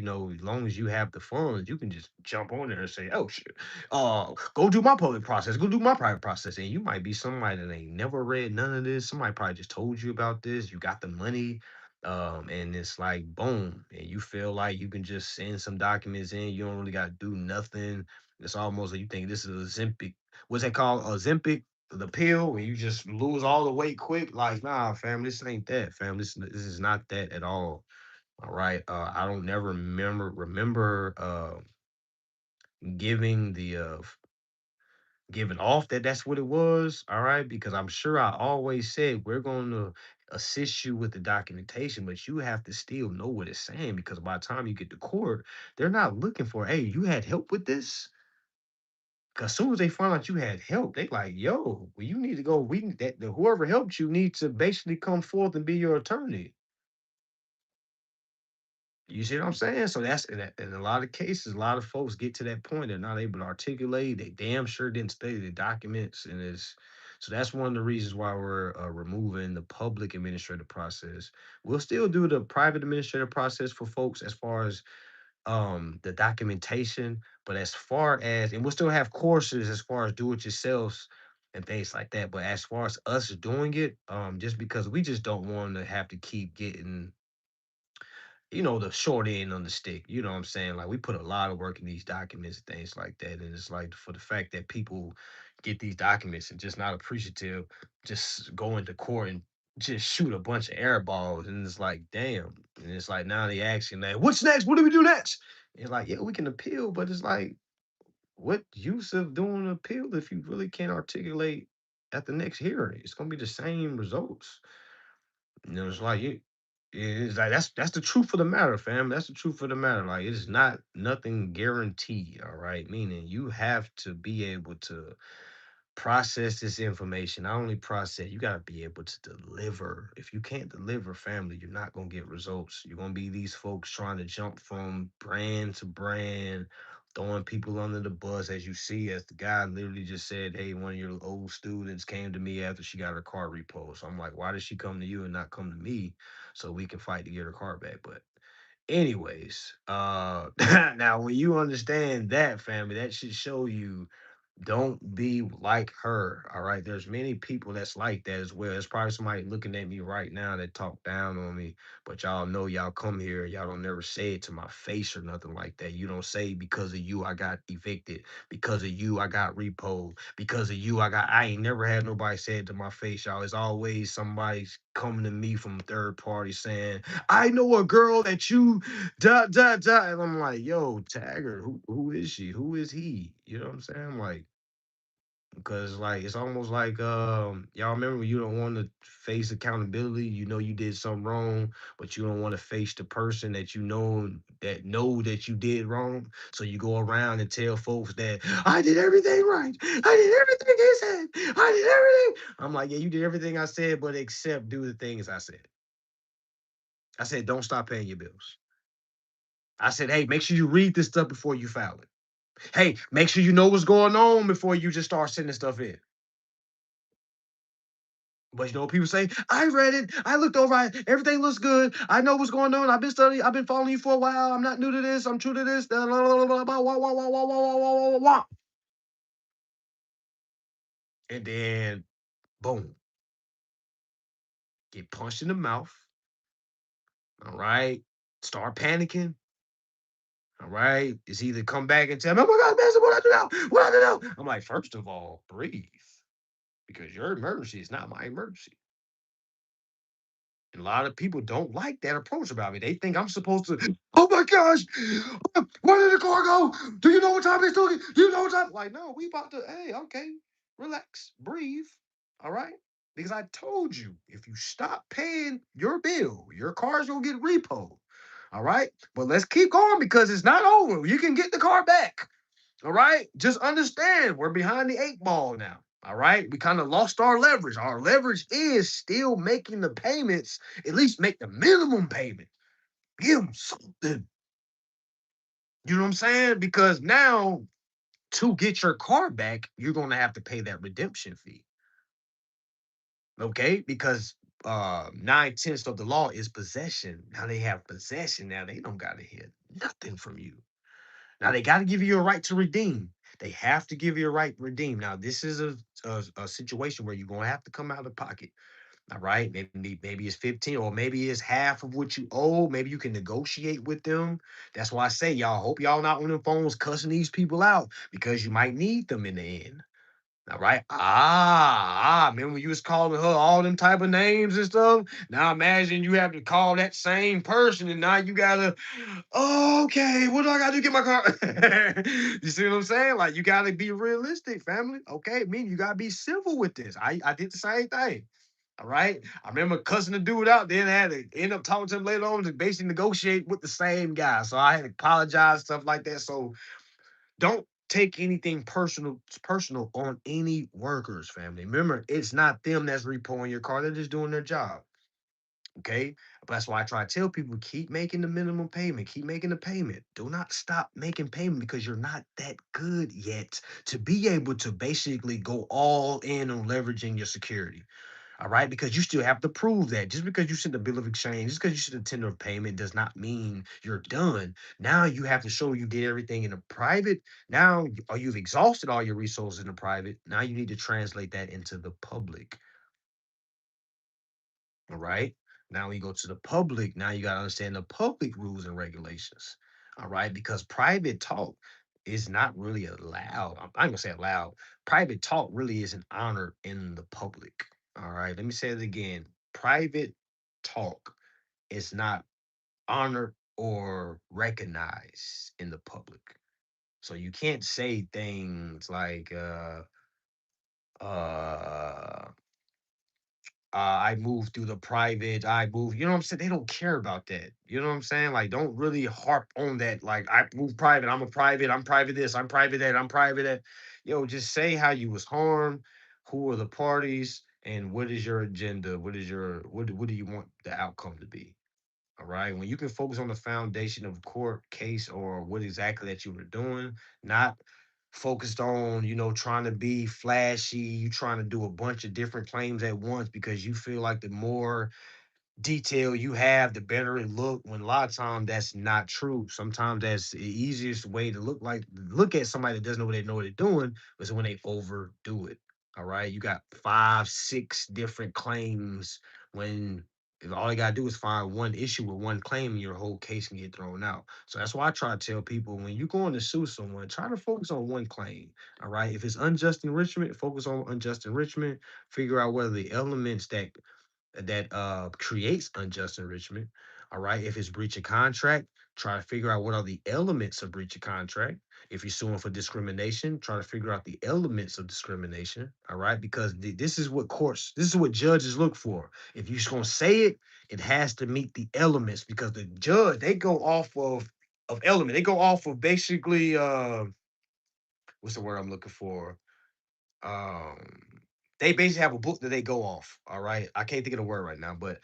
long as you have the funds, you can just jump on there and say, "Oh shit, go do my public process, go do my private process," and you might be somebody that ain't never read none of this. Somebody probably just told you about this. You got the money, and it's like boom, and you feel like you can just send some documents in. You don't really got to do nothing. It's almost like you think this is Ozempic. What's that called? Ozempic, the pill, and you just lose all the weight quick. Like, nah, fam, this ain't that, fam. This is not that at all. All right. I don't never remember. giving giving off that that's what it was, all right? Because I'm sure I always said we're going to assist you with the documentation, but you have to still know what it's saying because by the time you get to court, they're not looking for, hey, you had help with this. Because as soon as they find out you had help, they like, yo, well, you need to go. We need that whoever helped you needs to basically come forth and be your attorney. You see what I'm saying? So that's in a lot of cases, a lot of folks get to that point, they're not able to articulate. They damn sure didn't study the documents, and it's so that's one of the reasons why we're removing the public administrative process. We'll still do the private administrative process for folks as far as the documentation, but as far as and we'll still have courses as far as do it yourselves and things like that. But as far as us doing it, just because we just don't want to have to keep getting the short end on the stick. You know what I'm saying? Like we put a lot of work in these documents and things like that. And it's like for the fact that people get these documents and just not appreciative, just go into court and just shoot a bunch of air balls. And it's like, damn. And it's like now they asking that, what's next? What do we do next? And it's like, yeah, we can appeal, but it's like, what use of doing an appeal if you really can't articulate at the next hearing? It's gonna be the same results. It's like it's like that's the truth of the matter, fam. That's the truth of the matter. Like it's not nothing guaranteed, all right? Meaning you have to be able to process this information. Not only process, you got to be able to deliver. If you can't deliver, family, you're not going to get results. You're going to be these folks trying to jump from brand to brand, throwing people under the bus, as you see, as the guy literally just said, hey, one of your old students came to me after she got her car repoed. So I'm like, why did she come to you and not come to me so we can fight to get her car back? But anyways, now when you understand that, family, that should show you don't be like her. All right. There's many people that's like that as well. There's probably somebody looking at me right now that talk down on me, but y'all know y'all come here. Y'all don't never say it to my face or nothing like that. You don't say because of you I got evicted, because of you I got repoed, because of you I ain't never had nobody say it to my face, y'all. It's always somebody's coming to me from third party saying, I know a girl that you and I'm like, yo, tag her. Who is she? Who is he? You know what I'm saying? Like because like it's almost like y'all remember when you don't want to face accountability, you know you did something wrong, but you don't want to face the person that you know that you did wrong. So you go around and tell folks that I did everything right. I did everything he said. I did everything. I'm like, yeah, you did everything I said, but except do the things I said. I said, don't stop paying your bills. I said, hey, make sure you read this stuff before you file it. Hey, make sure you know what's going on before you just start sending stuff in. But you know what people say? I read it. I looked over it. Everything looks good. I know what's going on. I've been studying. I've been following you for a while. I'm not new to this. I'm true to this. Blah, blah, blah, blah, blah, wah, wah, wah, wah, wah, wah, wah, wah, wah. And then, boom, get punched in the mouth. All right. Start panicking. All right. It's either come back and tell me, oh my God, man, what I do now? What I do now? I'm like, first of all, breathe because your emergency is not my emergency. And a lot of people don't like that approach about me. They think I'm supposed to, oh my gosh, where did the car go? Do you know what time it's doing? Do you know what time? Like, no, we about to, hey, okay, relax, breathe. All right. Because I told you, if you stop paying your bill, your car's gonna get repoed. All right. But let's keep going because it's not over. You can get the car back. All right. Just understand we're behind the eight ball now. All right. We kind of lost our leverage. Our leverage is still making the payments, at least make the minimum payment. Give them something. You know what I'm saying? Because now to get your car back, you're going to have to pay that redemption fee. Okay. Because 9/10 of the law is possession. Now they have possession. Now they don't got to hear nothing from you. Now they got to give you a right to redeem. They have to give you a right to redeem. Now this is a situation where you're gonna have to come out of pocket. All right, maybe it's 15 or maybe it's half of what you owe. Maybe you can negotiate with them. That's why I say y'all hope y'all not on the phones cussing these people out because you might need them in the end. All right. Remember you was calling her all them type of names and stuff? Now imagine you have to call that same person and now you gotta, "Oh, okay, what do I gotta do to get my car?" You see what I'm saying? Like you gotta be realistic, family. Okay, me, you gotta be civil with this. I did the same thing. All right. I remember cussing the dude out, then I had to end up talking to him later on to basically negotiate with the same guy. So I had to apologize, stuff like that. So don't take anything personal on any workers, family. Remember, it's not them that's repoing your car, they're just doing their job. Okay. But that's why I try to tell people keep making the minimum payment, keep making the payment. Do not stop making payment because you're not that good yet to be able to basically go all in on leveraging your security. All right, because you still have to prove that. Just because you send a bill of exchange, just because you send a tender of payment does not mean you're done. Now you have to show you did everything in a private. Now or you've exhausted all your resources in the private. Now you need to translate that into the public. All right. Now we go to the public. Now you got to understand the public rules and regulations. All right. Because private talk is not really allowed. I'm going to say allowed. Private talk really isn't honored in the public. All right. Let me say it again. Private talk is not honored or recognized in the public. So you can't say things like, uh, I moved through the private. I moved, you know what I'm saying? They don't care about that. You know what I'm saying? Like, don't really harp on that. Like, I moved private. I'm private this, I'm private that, I'm private that. Yo, just say how you was harmed, who are the parties, and what is your agenda? What do you want the outcome to be? All right. When you can focus on the foundation of a court case or what exactly that you were doing, not focused on, trying to be flashy, you trying to do a bunch of different claims at once because you feel like the more detail you have, the better it look. When a lot of times that's not true. Sometimes that's the easiest way to look at somebody that doesn't know what they know what they're doing is when they overdo it. All right. You got 5, 6 different claims when if all you gotta do is find one issue with one claim and your whole case can get thrown out. So that's why I try to tell people when you're going to sue someone, try to focus on one claim. All right. If it's unjust enrichment, focus on unjust enrichment. Figure out whether the elements that creates unjust enrichment. All right. If it's breach of contract, try to figure out what are the elements of breach of contract. If you're suing for discrimination, try to figure out the elements of discrimination. All right. Because this is what judges look for. If you're just gonna say it, it has to meet the elements because the judge, they go off of element. They go off of basically what's the word I'm looking for? um they basically have a book that they go off. All right. I can't think of the word right now, but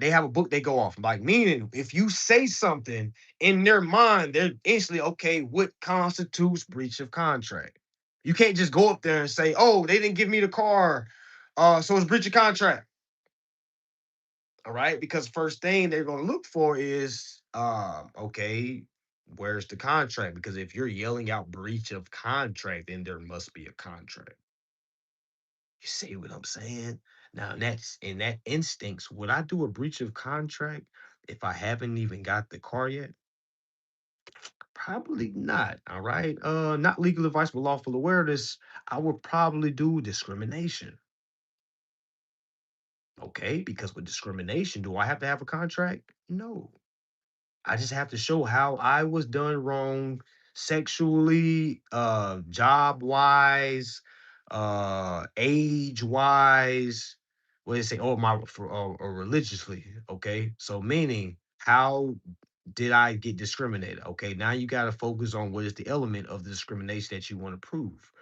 they have a book they go off. Like meaning if you say something in their mind, they're instantly okay, what constitutes breach of contract? You can't just go up there and say, oh, they didn't give me the car. So it's breach of contract. All right. Because first thing they're gonna look for is okay, where's the contract? Because if you're yelling out breach of contract, then there must be a contract. You see what I'm saying? Now, in that instance, would I do a breach of contract if I haven't even got the car yet? Probably not. All right. Not legal advice, but lawful awareness. I would probably do discrimination. Okay, because with discrimination, do I have to have a contract? No. I just have to show how I was done wrong sexually, job wise, age wise. What do they say? Oh, my for or religiously. Okay, so meaning how did I get discriminated? Okay, now you got to focus on what is the element of the discrimination that you want to prove.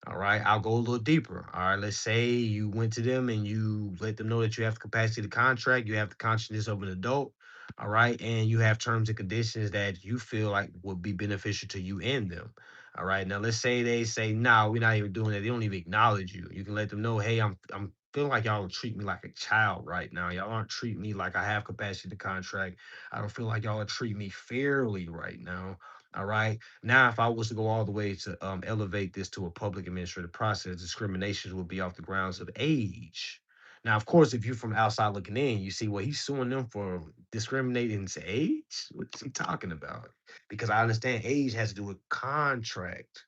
All right, I'll go a little deeper. All right, let's say you went to them and you let them know that you have the capacity to contract, you have the consciousness of an adult, all right, and you have terms and conditions that you feel like would be beneficial to you and them. All right, now let's say they say, no, we're not even doing that. They don't even acknowledge you. You can let them know, hey, I'm feeling like y'all treat me like a child right now. Y'all aren't treating me like I have capacity to contract. I don't feel like y'all are treating me fairly right now. All right. Now, if I was to go all the way to elevate this to a public administrative process, discriminations would be off the grounds of age. Now, of course, if you're from outside looking in, you see, well, he's suing them for discriminating to age. What's he talking about? Because I understand age has to do with contract.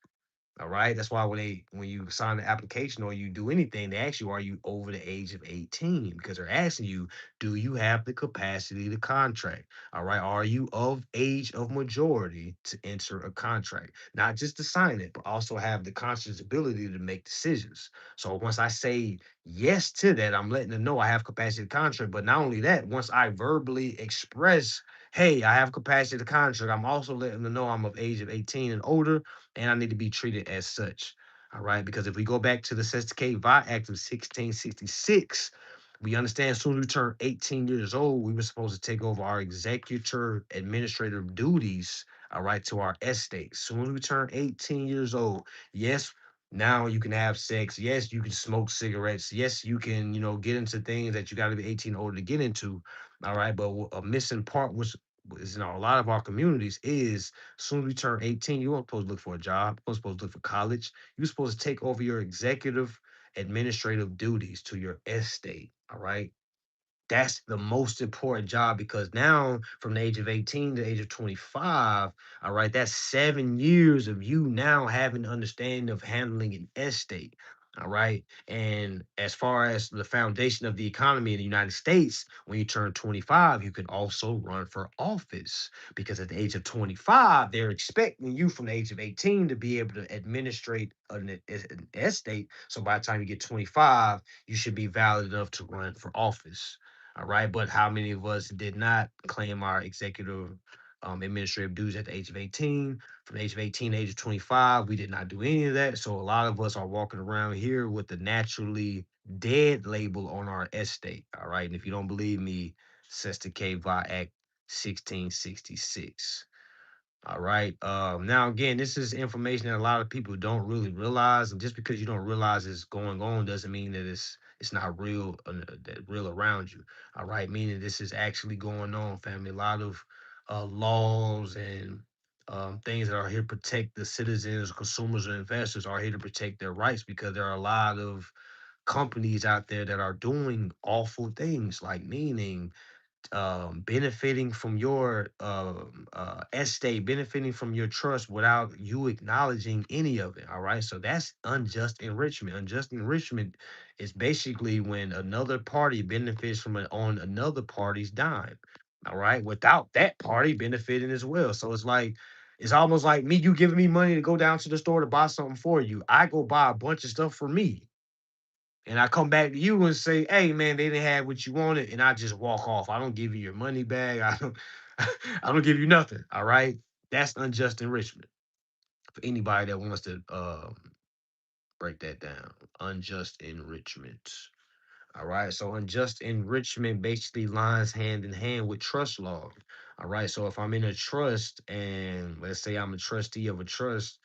All right. That's why when you sign the application or you do anything, they ask you, are you over the age of 18? Because they're asking you, do you have the capacity to contract? All right. Are you of age of majority to enter a contract? Not just to sign it, but also have the conscious ability to make decisions. So once I say yes to that, I'm letting them know I have capacity to contract. But not only that, once I verbally express, hey, I have capacity to contract, I'm also letting them know I'm of age of 18 and older, and I need to be treated as such. All right. Because if we go back to the Sesticate Vi Act of 1666, we understand as soon as we turn 18 years old, we were supposed to take over our executor administrative duties, all right, to our estate. As soon as we turn 18 years old, yes, now you can have sex. Yes, you can smoke cigarettes. Yes, you can, get into things that you got to be 18 or older to get into. All right. But a missing part was, a lot of our communities is as soon as we turn 18, you weren't supposed to look for a job. You weren't supposed to look for college. You're supposed to take over your executive administrative duties to your estate. All right. That's the most important job because now from the age of 18 to the age of 25, all right, that's 7 years of you now having understanding of handling an estate. All right. And as far as the foundation of the economy in the United States, when you turn 25, you can also run for office because at the age of 25, they're expecting you from the age of 18 to be able to administrate an estate. So by the time you get 25, you should be valid enough to run for office. All right. But how many of us did not claim our executive administrative duties at the age of 18? From the age of 18 to the age of 25, we did not do any of that. So a lot of us are walking around here with the naturally dead label on our estate. All right. And if you don't believe me, Sesta K Vi Act 1666. All right. Now again, this is information that a lot of people don't really realize, and just because you don't realize it's going on doesn't mean that it's not real, that real around you. All right, meaning this is actually going on, family. A lot of laws and things that are here to protect the citizens, consumers, and investors are here to protect their rights because there are a lot of companies out there that are doing awful things, like meaning benefiting from your estate, benefiting from your trust without you acknowledging any of it. All right. So that's unjust enrichment. Unjust enrichment is basically when another party benefits from it on another party's dime. All right. Without that party benefiting as well. So it's almost like me, you giving me money to go down to the store to buy something for you. I go buy a bunch of stuff for me and I come back to you and say, "Hey, man, they didn't have what you wanted," and I just walk off. I don't give you your money back. I don't, I don't give you nothing. All right, that's unjust enrichment. For anybody that wants to break that down, unjust enrichment. All right, so unjust enrichment basically lines hand in hand with trust law. All right, so if I'm in a trust and let's say I'm a trustee of a trust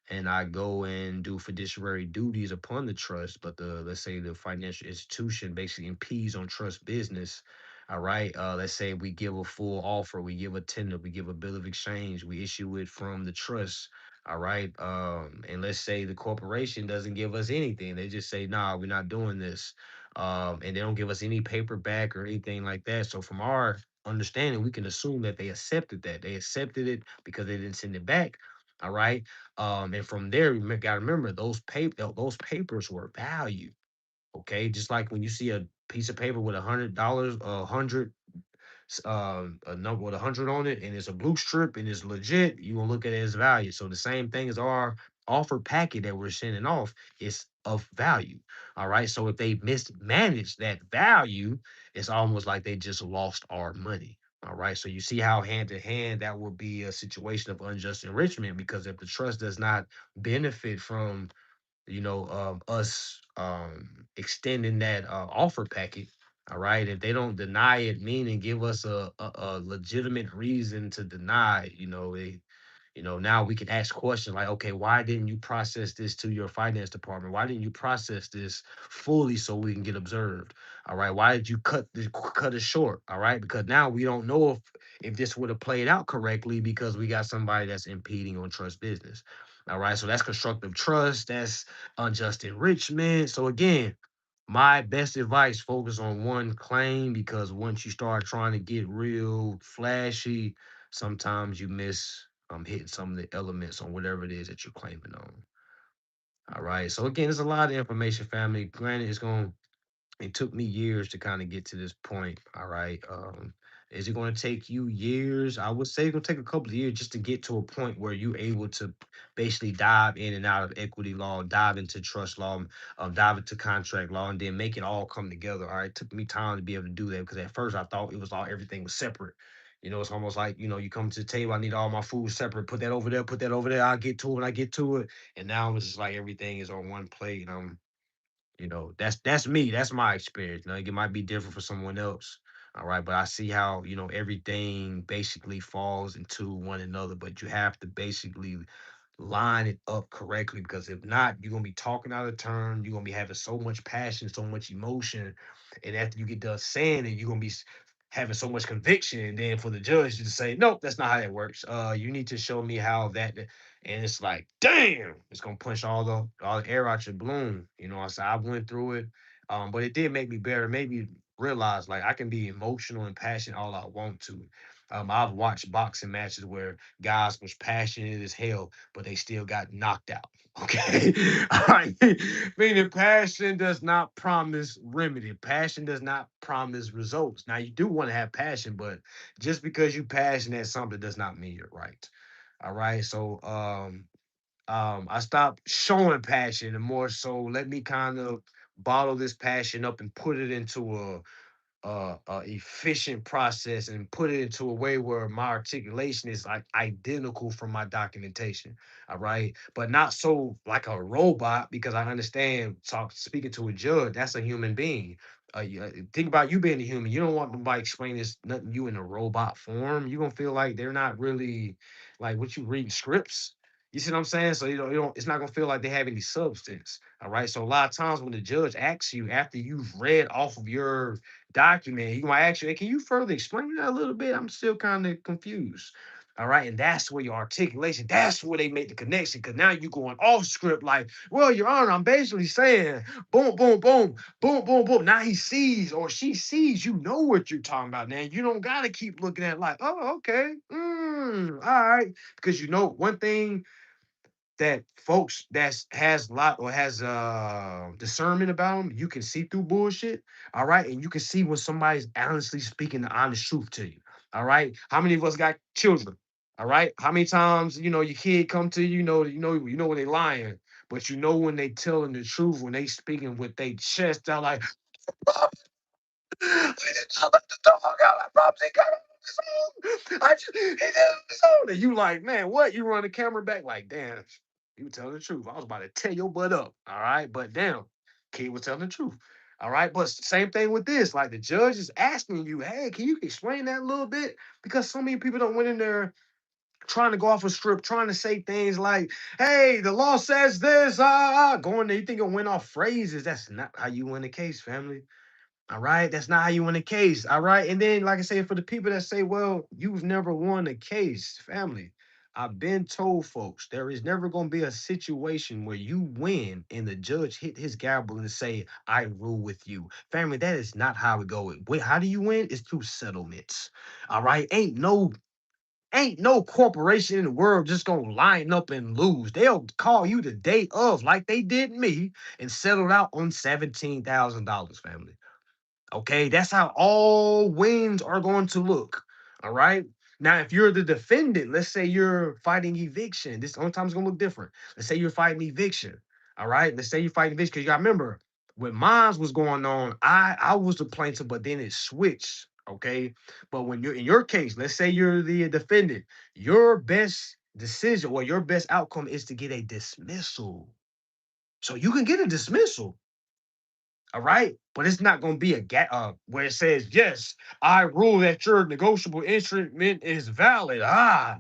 and I go and do fiduciary duties upon the trust, but the let's say the financial institution basically impedes on trust business. All right. Let's say we give a full offer, we give a tender, we give a bill of exchange, we issue it from the trust. All right. And let's say the corporation doesn't give us anything. They just say, nah, we're not doing this. And they don't give us any paper back or anything like that. So from our understanding, we can assume that they accepted that. They accepted it because they didn't send it back. All right. And from there, you got to remember those papers were valued. Okay, just like when you see a piece of paper with $100, a number with 100 on it, and it's a blue strip and it's legit, you gonna look at it as value. So the same thing as our offer packet that we're sending off is of value. All right. So if they mismanage that value, it's almost like they just lost our money. All right. So you see how hand to hand that would be a situation of unjust enrichment because if the trust does not benefit from us extending that offer packet. All right. If they don't deny it, meaning give us a legitimate reason to deny, now we can ask questions like, okay, why didn't you process this to your finance department? Why didn't you process this fully so we can get observed? All right. Why did you cut it short? All right. Because now we don't know if this would have played out correctly because we got somebody that's impeding on trust business. All right. So that's constructive trust. That's unjust enrichment. So again, my best advice focus on one claim because once you start trying to get real flashy, sometimes you miss hitting some of the elements on whatever it is that you're claiming on. All right. So again, there's a lot of information, family. Granted, it took me years to kind of get to this point. All right. Is it going to take you years? I would say it's going to take a couple of years just to get to a point where you're able to basically dive in and out of equity law, dive into trust law, dive into contract law, and then make it all come together. All right. It took me time to be able to do that because at first I thought it was all everything was separate. It's almost like, you come to the table, I need all my food separate, put that over there, put that over there. I'll get to it when I get to it. And now it's just like everything is on one plate. That's me. That's my experience. Like, it might be different for someone else. All right. But I see how, everything basically falls into one another. But you have to basically line it up correctly because if not, you're gonna be talking out of turn. You're gonna be having so much passion, so much emotion, and after you get done saying it, you're gonna be having so much conviction. And then for the judge to say, "Nope, that's not how that works. You need to show me how that." And it's like, damn, it's gonna punch all the air out your balloon. I said I went through it, but it did make me better. Made me realize like I can be emotional and passionate all I want to. I've watched boxing matches where guys was passionate as hell, but they still got knocked out. Okay. All right. Meaning passion does not promise remedy. Passion does not promise results. Now you do want to have passion, but just because you passionate at something does not mean you're right. All right. So I stopped showing passion and more so let me kind of bottle this passion up and put it into efficient process and put it into a way where my articulation is like identical from my documentation. All right. But not so like a robot because I understand speaking to a judge, that's a human being. Think about you being a human. You don't want nobody explaining this nothing you in a robot form. You're gonna feel like they're not really like what you read scripts. You see what I'm saying? So you don't it's not gonna feel like they have any substance. All right. So a lot of times when the judge asks you after you've read off of your document, he might ask you, "Hey, can you further explain that a little bit? I'm still kind of confused." All right. And that's where your articulation, that's where they make the connection. Cause now you're going off script, like, well, Your Honor, I'm basically saying boom, boom, boom, boom, boom, boom. Now he sees or she sees, you know what you're talking about. Now you don't gotta keep looking at it like, oh, okay. All right. Because one thing that folks that has a lot or has discernment about them, you can see through bullshit. All right. And you can see when somebody's honestly speaking the honest truth to you. All right. How many of us got children? All right. How many times, your kid come to you, you know when they lying, but you know when they telling the truth, when they speaking with their chest out like, we did not let the dog out. I promise he got on his own. He did it on his own. And you like, man, what? You run the camera back like, damn, you telling the truth. I was about to tear your butt up. All right. But damn, kid was telling the truth. All right. But same thing with this. Like the judge is asking you, hey, can you explain that a little bit? Because so many people don't went in there trying to go off a script, trying to say things like, hey, the law says this, going there. You think you'll win off phrases. That's not how you win a case, family. All right. That's not how you win a case. All right. And then, like I say, for the people that say, well, you've never won a case, family, I've been told folks there is never going to be a situation where you win and the judge hit his gavel and say, I rule with you. Family, that is not how it goes. Wait, how do you win? It's through settlements. All right. Ain't no corporation in the world just gonna line up and lose. They'll call you the day of, like they did me, and settle out on $17,000, family. Okay, that's how all wins are going to look. All right. Now, if you're the defendant, let's say you're fighting eviction. This only time is gonna look different. Let's say you're fighting eviction. All right. Let's say you're fighting eviction because you got to remember when mine was going on, I was the plaintiff, but then it switched. Okay. But when you're in your case, let's say you're the defendant, your best decision or your best outcome is to get a dismissal. So you can get a dismissal. All right. But it's not going to be where it says, yes, I rule that your negotiable instrument is valid.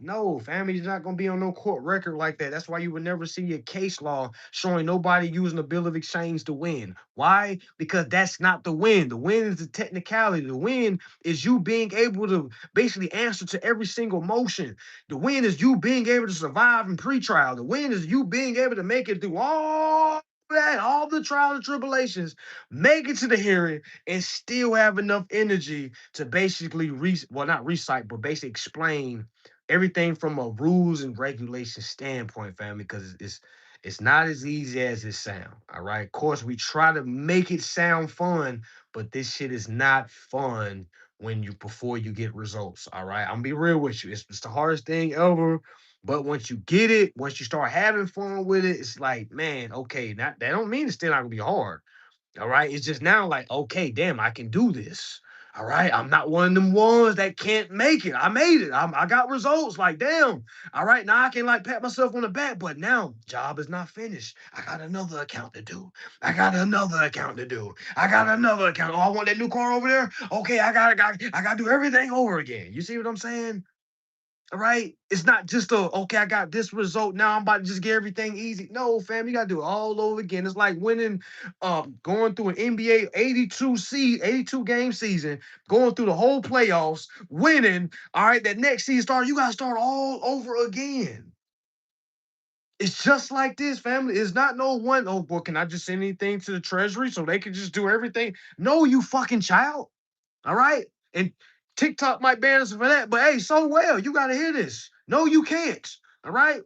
No, family is not going to be on no court record like that. That's why you would never see a case law showing nobody using a bill of exchange to win. Why? Because that's not the win. The win is the technicality. The win is you being able to basically answer to every single motion. The win is you being able to survive in pretrial. The win is you being able to make it through all the trials and tribulations, make it to the hearing, and still have enough energy to basically not recite, but basically explain everything from a rules and regulation standpoint, family, because It's not as easy as it sounds. All right. Of course, we try to make it sound fun, but this shit is not fun when you before you get results. All right. I'm gonna be real with you. It's the hardest thing ever. But once you get it, once you start having fun with it, it's like, man, okay, not that don't mean it's still not gonna be hard. All right. It's just now like, okay, damn, I can do this. All right. I'm not one of them ones that can't make it. I made it. I got results. Like, damn. All right. Now I can like pat myself on the back, but now job is not finished. I got another account to do. I got another account to do. I got another account. Oh, I want that new car over there. Okay. I gotta do everything over again. You see what I'm saying? Right? It's not just a okay, I got this result. Now I'm about to just get everything easy. No, fam, you gotta do it all over again. It's like winning, going through an NBA 82 game season, going through the whole playoffs, winning. All right, that next season start, you gotta start all over again. It's just like this, family. It's not no one. Oh, boy, can I just send anything to the treasury so they can just do everything? No, you fucking child. All right. And TikTok might ban us for that, but hey, so well, you got to hear this. No, you can't. All right.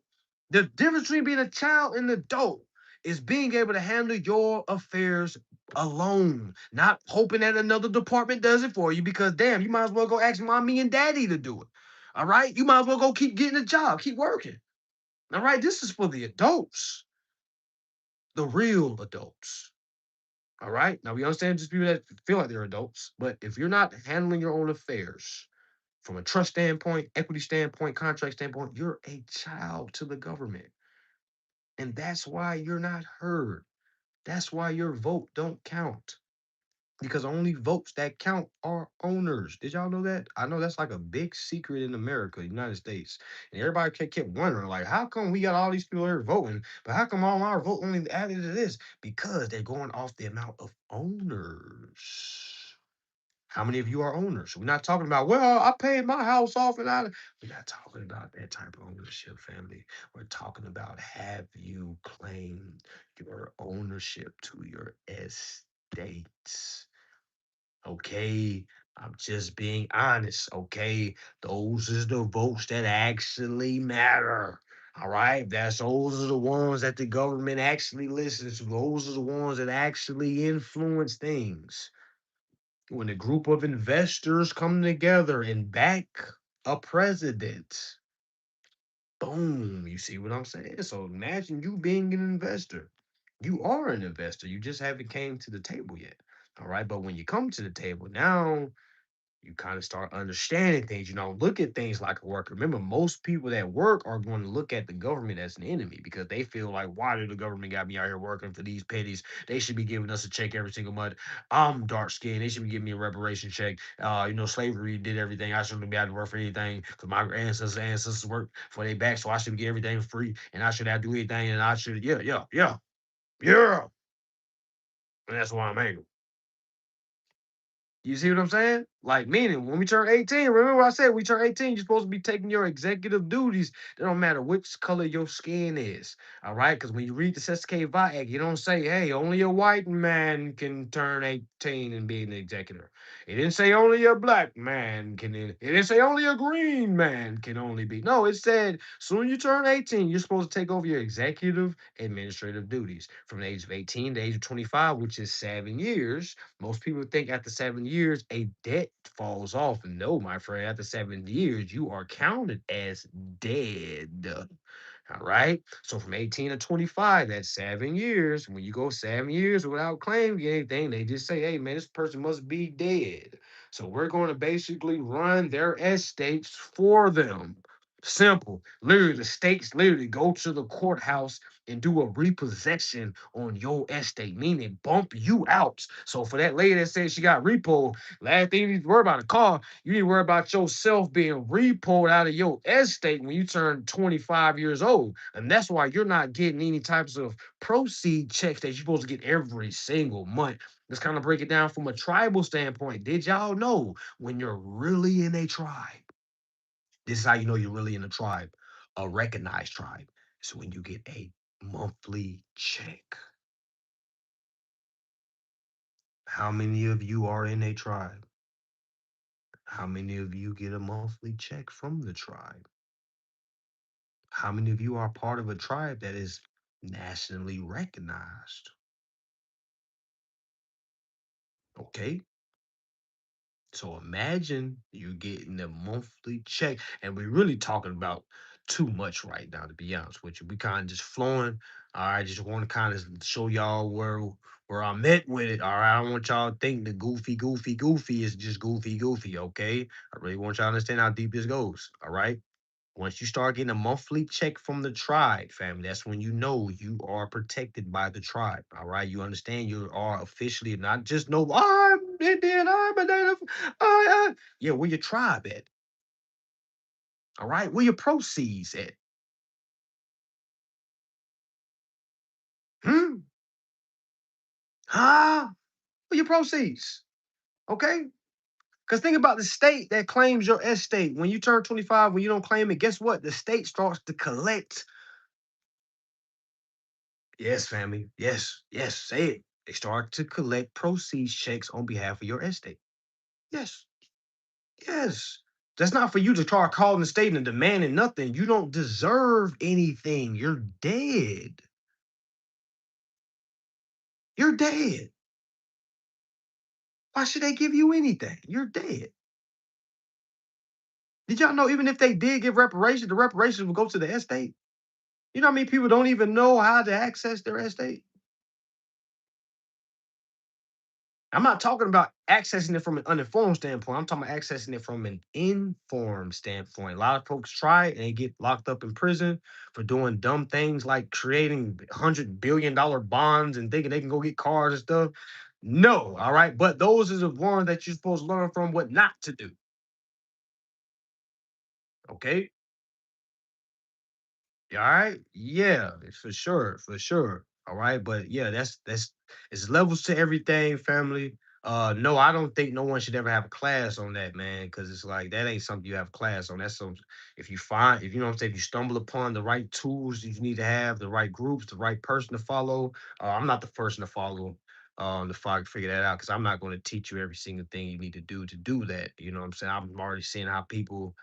The difference between being a child and an adult is being able to handle your affairs alone, not hoping that another department does it for you because damn, you might as well go ask mommy and daddy to do it. All right. You might as well go keep getting a job, keep working. All right. This is for the adults, the real adults. All right. Now we understand just people that feel like they're adults, but if you're not handling your own affairs, from a trust standpoint, equity standpoint, contract standpoint, you're a child to the government. And that's why you're not heard. That's why your vote don't count. Because only votes that count are owners. Did y'all know that? I know that's like a big secret in America, United States. And everybody kept wondering, like, how come we got all these people here voting, but how come all our vote only added to this? Because they're going off the amount of owners. How many of you are owners? We're not talking about, well, I paid my house off and I. We're not talking about that type of ownership, family. We're talking about have you claimed your ownership to your estates? Okay. I'm just being honest. Okay. Those is the votes that actually matter. All right. Those are the ones that the government actually listens to. Those are the ones that actually influence things when a group of investors come together and back a president, boom, you see what I'm saying? So imagine you being an investor. You are an investor. You just haven't came to the table yet. All right. But when you come to the table, now you kind of start understanding things. You know, look at things like a worker. Remember, most people that work are going to look at the government as an enemy because they feel like, why did the government got me out here working for these petties? They should be giving us a check every single month. I'm dark skinned. They should be giving me a reparation check. Slavery did everything. I shouldn't be able to work for anything because my ancestors worked for their back, so I should get everything free and I should have to do anything and I should, yeah, yeah, yeah, yeah. And that's why I'm angry. You see what I'm saying? Like, meaning when we turn 18, remember what I said? We turn 18, you're supposed to be taking your executive duties. It don't matter which color your skin is. All right. Because when you read the Seskay Act, you don't say, hey, only a white man can turn 18 and be an executive. It didn't say only a black man can. It didn't say only a green man can only be. No, it said soon as you turn 18, you're supposed to take over your executive administrative duties from the age of 18 to the age of 25, which is 7 years. Most people think after 7 years, a debt falls off. No, my friend, after 7 years, you are counted as dead. All right. So from 18 to 25, that's 7 years. When you go 7 years without claiming anything, they just say, hey, man, this person must be dead. So we're going to basically run their estates for them. Simple. Literally, the states literally go to the courthouse and do a repossession on your estate, meaning bump you out. So for that lady that says she got repo, last thing you need to worry about a car, you need to worry about yourself being repoed out of your estate when you turn 25 years old. And that's why you're not getting any types of proceed checks that you're supposed to get every single month. Let's kind of break it down from a tribal standpoint. Did y'all know when you're really in a tribe? This is how you know you're really in a tribe, a recognized tribe. So when you get a monthly check. How many of you are in a tribe? How many of you get a monthly check from the tribe? How many of you are part of a tribe that is nationally recognized. Okay. So imagine you getting a monthly check, and we're really talking about too much right now, to be honest with you. We kind of just flowing. All right, just want to kind of show y'all where I'm at with it. All right, I don't want y'all to think the goofy is just goofy. Okay, I really want y'all to understand how deep this goes. All right. Once you start getting a monthly check from the tribe, family, that's when you know you are protected by the tribe. All right. You understand you are officially not just no, I'm Indian, I'm a native. Yeah, where your tribe at? All right. Where your proceeds at? Hmm? Huh? Where your proceeds? Okay. Because think about the state that claims your estate. When you turn 25, when you don't claim it, guess what? The state starts to collect. Yes, family. Yes. Say it. They start to collect proceeds checks on behalf of your estate. Yes, yes. That's not for you to start calling the state and demanding nothing. You don't deserve anything. You're dead. You're dead. Why should they give you anything? You're dead. Did y'all know even if they did give reparations, the reparations would go to the estate? You know how many people don't even know how to access their estate? I'm not talking about accessing it from an uninformed standpoint. I'm talking about accessing it from an informed standpoint. A lot of folks try it and they get locked up in prison for doing dumb things like creating $100 billion bonds and thinking they can go get cars and stuff. No, all right. But those are the ones that you're supposed to learn from what not to do. Okay. All right. Yeah, for sure. All right. But yeah, that's it's levels to everything, family. No, I don't think no one should ever have a class on that, man, because it's like that ain't something you have class on. That's some if you find if you know what I'm saying, if you stumble upon the right tools that you need to have, the right groups, the right person to follow. I'm not the person to follow figure that out because I'm not going to teach you every single thing you need to do that. You know what I'm saying? I'm already seeing how people,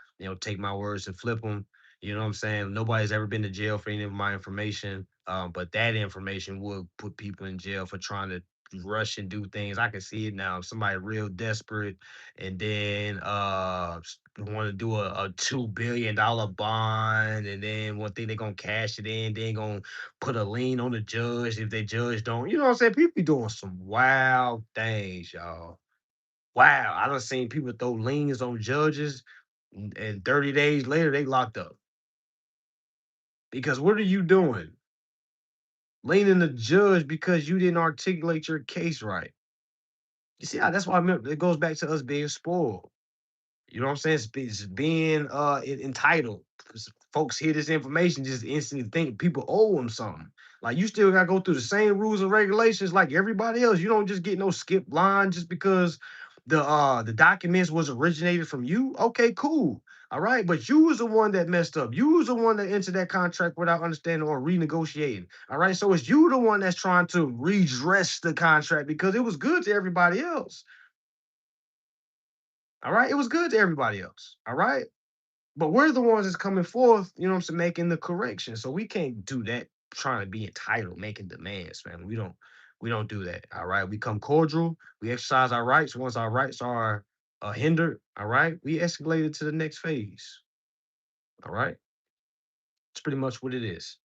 take my words and flip them. You know what I'm saying? Nobody's ever been to jail for any of my information, but that information would put people in jail for trying to rush and do things. I can see it now. Somebody real desperate and then want to do a $2 billion bond, and then one thing they're gonna cash it in, then gonna put a lien on the judge if the judge don't. You know what I'm saying? People be doing some wild things, y'all. Wow, I done seen people throw liens on judges, and 30 days later they locked up. Because what are you doing? Leaning the judge because you didn't articulate your case right. You see how that's why it goes back to us being spoiled. You know what I'm saying? It's being entitled. Folks hear this information, just instantly think people owe them something. Like you still gotta go through the same rules and regulations like everybody else. You don't just get no skip line just because the documents was originated from you. Okay, cool. All right. But you was the one that messed up. You was the one that entered that contract without understanding or renegotiating. All right. So it's you the one that's trying to redress the contract because it was good to everybody else. All right. It was good to everybody else. All right. But we're the ones that's coming forth, you know what I'm saying, making the correction. So we can't do that trying to be entitled, making demands, man. We don't do that. All right. We come cordial. We exercise our rights. Once our rights are hindered, all right, we escalate it to the next phase. All right. It's pretty much what it is.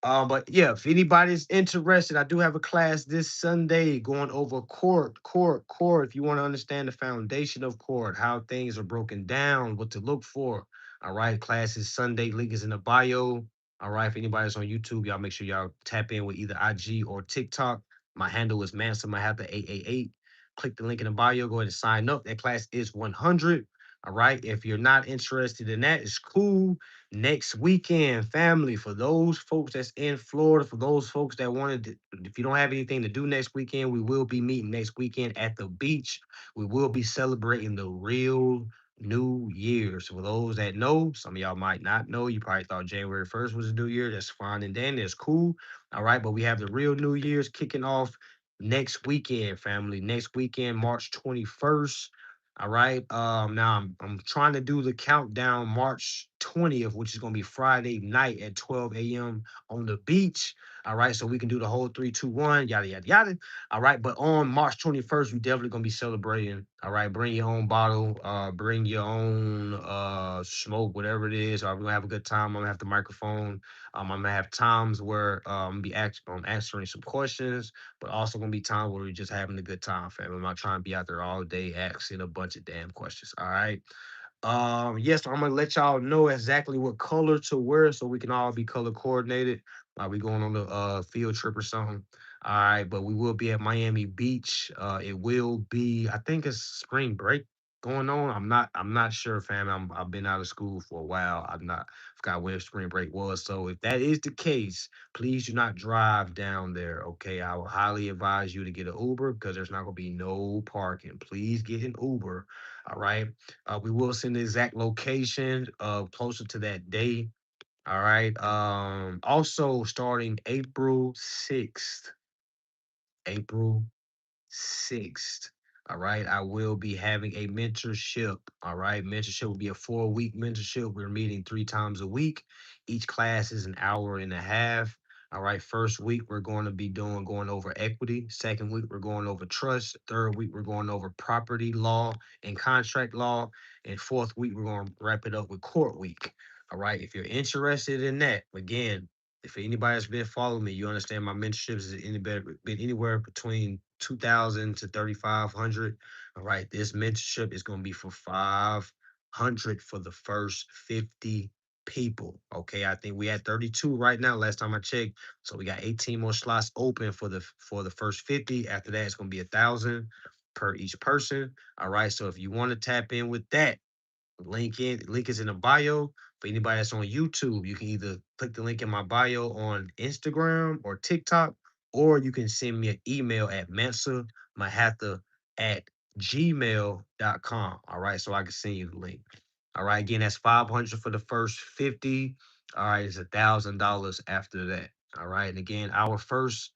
But yeah, if anybody's interested, I do have a class this Sunday going over court. If you want to understand the foundation of court, how things are broken down, what to look for. All right, class is Sunday. Link is in the bio. All right, if anybody's on YouTube, y'all make sure y'all tap in with either IG or TikTok. My handle is Mansa Mahatha 888. Click the link in the bio. Go ahead and sign up. That class is 100. All right. If you're not interested in that, it's cool next weekend, family, for those folks that's in Florida, for those folks that wanted to, if you don't have anything to do next weekend, we will be meeting next weekend at the beach. We will be celebrating the real New Year. So for those that know, some of y'all might not know. You probably thought January 1st was a new year. That's fine and then that's cool. All right. But we have the real New Year's kicking off next weekend, family. Next weekend, March 21st. All right. Now I'm trying to do the countdown March 20th, which is going to be Friday night at 12 a.m. on the beach. All right. So we can do the whole 3, 2, 1, yada, yada, yada. All right. But on March 21st, we definitely going to be celebrating. All right. Bring your own bottle, bring your own smoke, whatever it is. We're going to have a good time. I'm going to have the microphone. I'm going to have times where I'm be answering some questions, but also going to be times where we're just having a good time, fam. I'm not trying to be out there all day asking a bunch of damn questions. All right. Yes, I'm gonna let y'all know exactly what color to wear so we can all be color coordinated. We going on the field trip or something. All right, but we will be at Miami Beach. It will be, I think it's spring break going on. I'm not sure, fam. I've been out of school for a while. I'm not forgot where spring break was. So if that is the case, please do not drive down there. Okay. I will highly advise you to get an Uber because there's not gonna be no parking. Please get an Uber. All right. We will send the exact location closer to that day. All right. Also starting April 6th. All right. I will be having a mentorship. All right. Mentorship will be a 4-week mentorship. We're meeting 3 times a week. Each class is an hour and a half. All right. First week, we're going to be going over equity. Second week, we're going over trust. Third week, we're going over property law and contract law. And fourth week, we're going to wrap it up with court week. All right. If you're interested in that, again, if anybody has been following me, you understand my mentorships is been anywhere between 2,000 to 3,500. All right, this mentorship is going to be for 500 for the first 50 people. Okay, I think we had 32 right now. Last time I checked, so we got 18 more slots open for the first 50. After that, it's going to be 1,000 per each person. All right, so if you want to tap in with that, link is in the bio. For anybody that's on YouTube, you can either click the link in my bio on Instagram or TikTok, or you can send me an email at Mansa Mahatha at gmail.com. All right. So I can send you the link. All right. Again, that's 500 for the first 50. All right. It's $1,000 after that. All right. And again, our first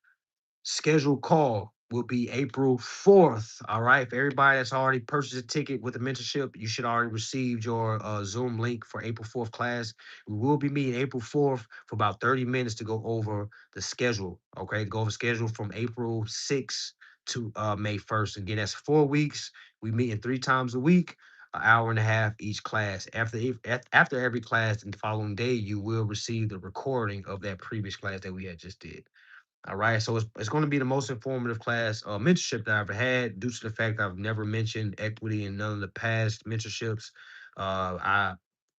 scheduled call will be April 4th. All right. For everybody that's already purchased a ticket with the mentorship, you should already receive your Zoom link for April 4th class. We will be meeting April 4th for about 30 minutes to go over the schedule. Okay. Go over schedule from April 6th to May 1st. Again, that's 4 weeks. We meet in 3 times a week. An hour and a half each class. After every class, and the following day, you will receive the recording of that previous class that we had just did. All right. So it's going to be the most informative class mentorship that I've ever had due to the fact I've never mentioned equity in none of the past mentorships. I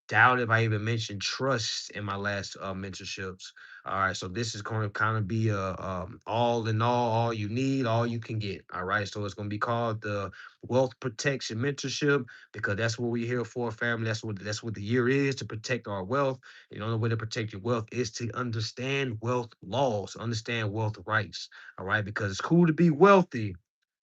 doubt if I even mentioned trust in my last mentorships. All right. So this is going to kind of be a all in all you need, all you can get. All right. So it's going to be called the Wealth Protection Mentorship because that's what we're here for, family. That's what the year is, to protect our wealth. The only way to protect your wealth is to understand wealth laws, understand wealth rights. All right. Because it's cool to be wealthy.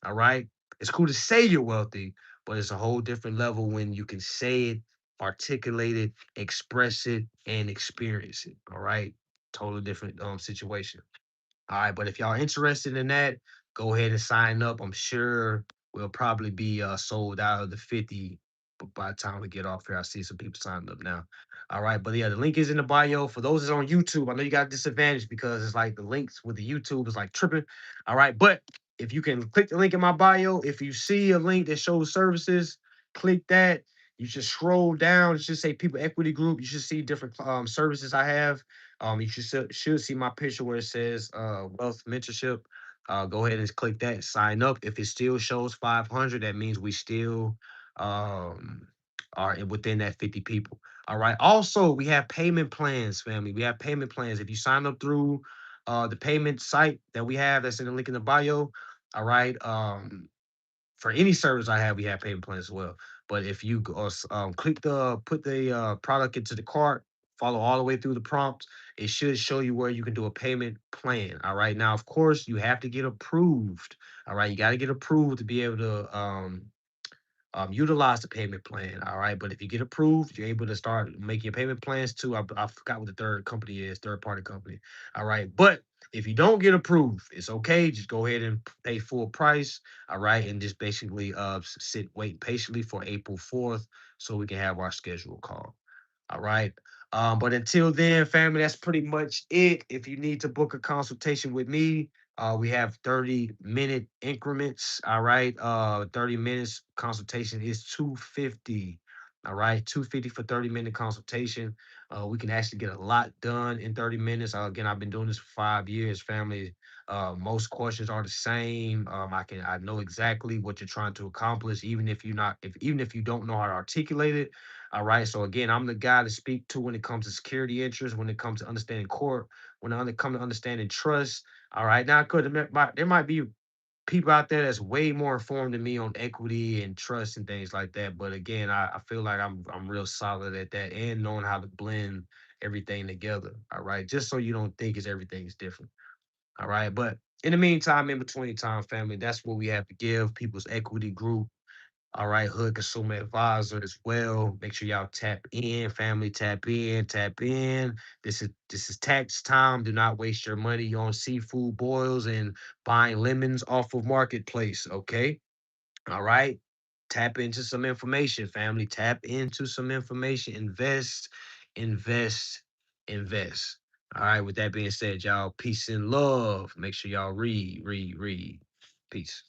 All right. It's cool to say you're wealthy, but it's a whole different level when you can say it, articulate it, express it, and experience it. All right. Totally different situation. All right, but if y'all interested in that, go ahead and sign up. I'm sure we'll probably be sold out of the 50 by the time we get off here. I see some people signing up now. All right, but yeah, the link is in the bio. For those that's on YouTube, I know you got a disadvantage because it's like the links with the YouTube is like tripping. All right, but if you can click the link in my bio, if you see a link that shows services, click that. You should scroll down. It should say People Equity Group. You should see different services I have. You should see my picture where it says Wealth Mentorship. Go ahead and click that, sign up. If it still shows 500, that means we still um, within that 50 people. All right. Also, we have payment plans, family. We have payment plans. If you sign up through the payment site that we have, that's in the link in the bio. All right. For any service I have, we have payment plans as well. But if you click the put the product into the cart, follow all the way through the prompts, it should show you where you can do a payment plan. All right. Now, of course, you have to get approved. All right. You got to get approved to be able to utilize the payment plan. All right. But if you get approved, you're able to start making your payment plans too. I forgot what the third company is, third party company. All right. But if you don't get approved, it's okay. Just go ahead and pay full price. All right. And just basically wait patiently for April 4th so we can have our schedule call. All right. But until then, family, that's pretty much it. If you need to book a consultation with me, we have 30-minute increments. All right. 30 minutes consultation is 250. All right. 250 for 30-minute consultation. We can actually get a lot done in 30 minutes. Again, I've been doing this for 5 years, family. Most questions are the same. I know exactly what you're trying to accomplish, even if you're not, if even if you don't know how to articulate it. All right. So again, I'm the guy to speak to when it comes to security interests, when it comes to understanding court, it comes to understanding trust. All right. Now, there might be people out there that's way more informed than me on equity and trust and things like that. But again, I feel like I'm real solid at that and knowing how to blend everything together. All right. Just so you don't think it's everything's different. All right. But in the meantime, in between time, family, that's what we have to give people's equity group. All right, Hood Consumer Advisor as well. Make sure y'all tap in, family, tap in, tap in. This is tax time. Do not waste your money on seafood boils and buying lemons off of marketplace. Okay. All right. Tap into some information, family. Tap into some information. Invest, invest, invest. All right. With that being said, y'all, peace and love. Make sure y'all read, read, read. Peace.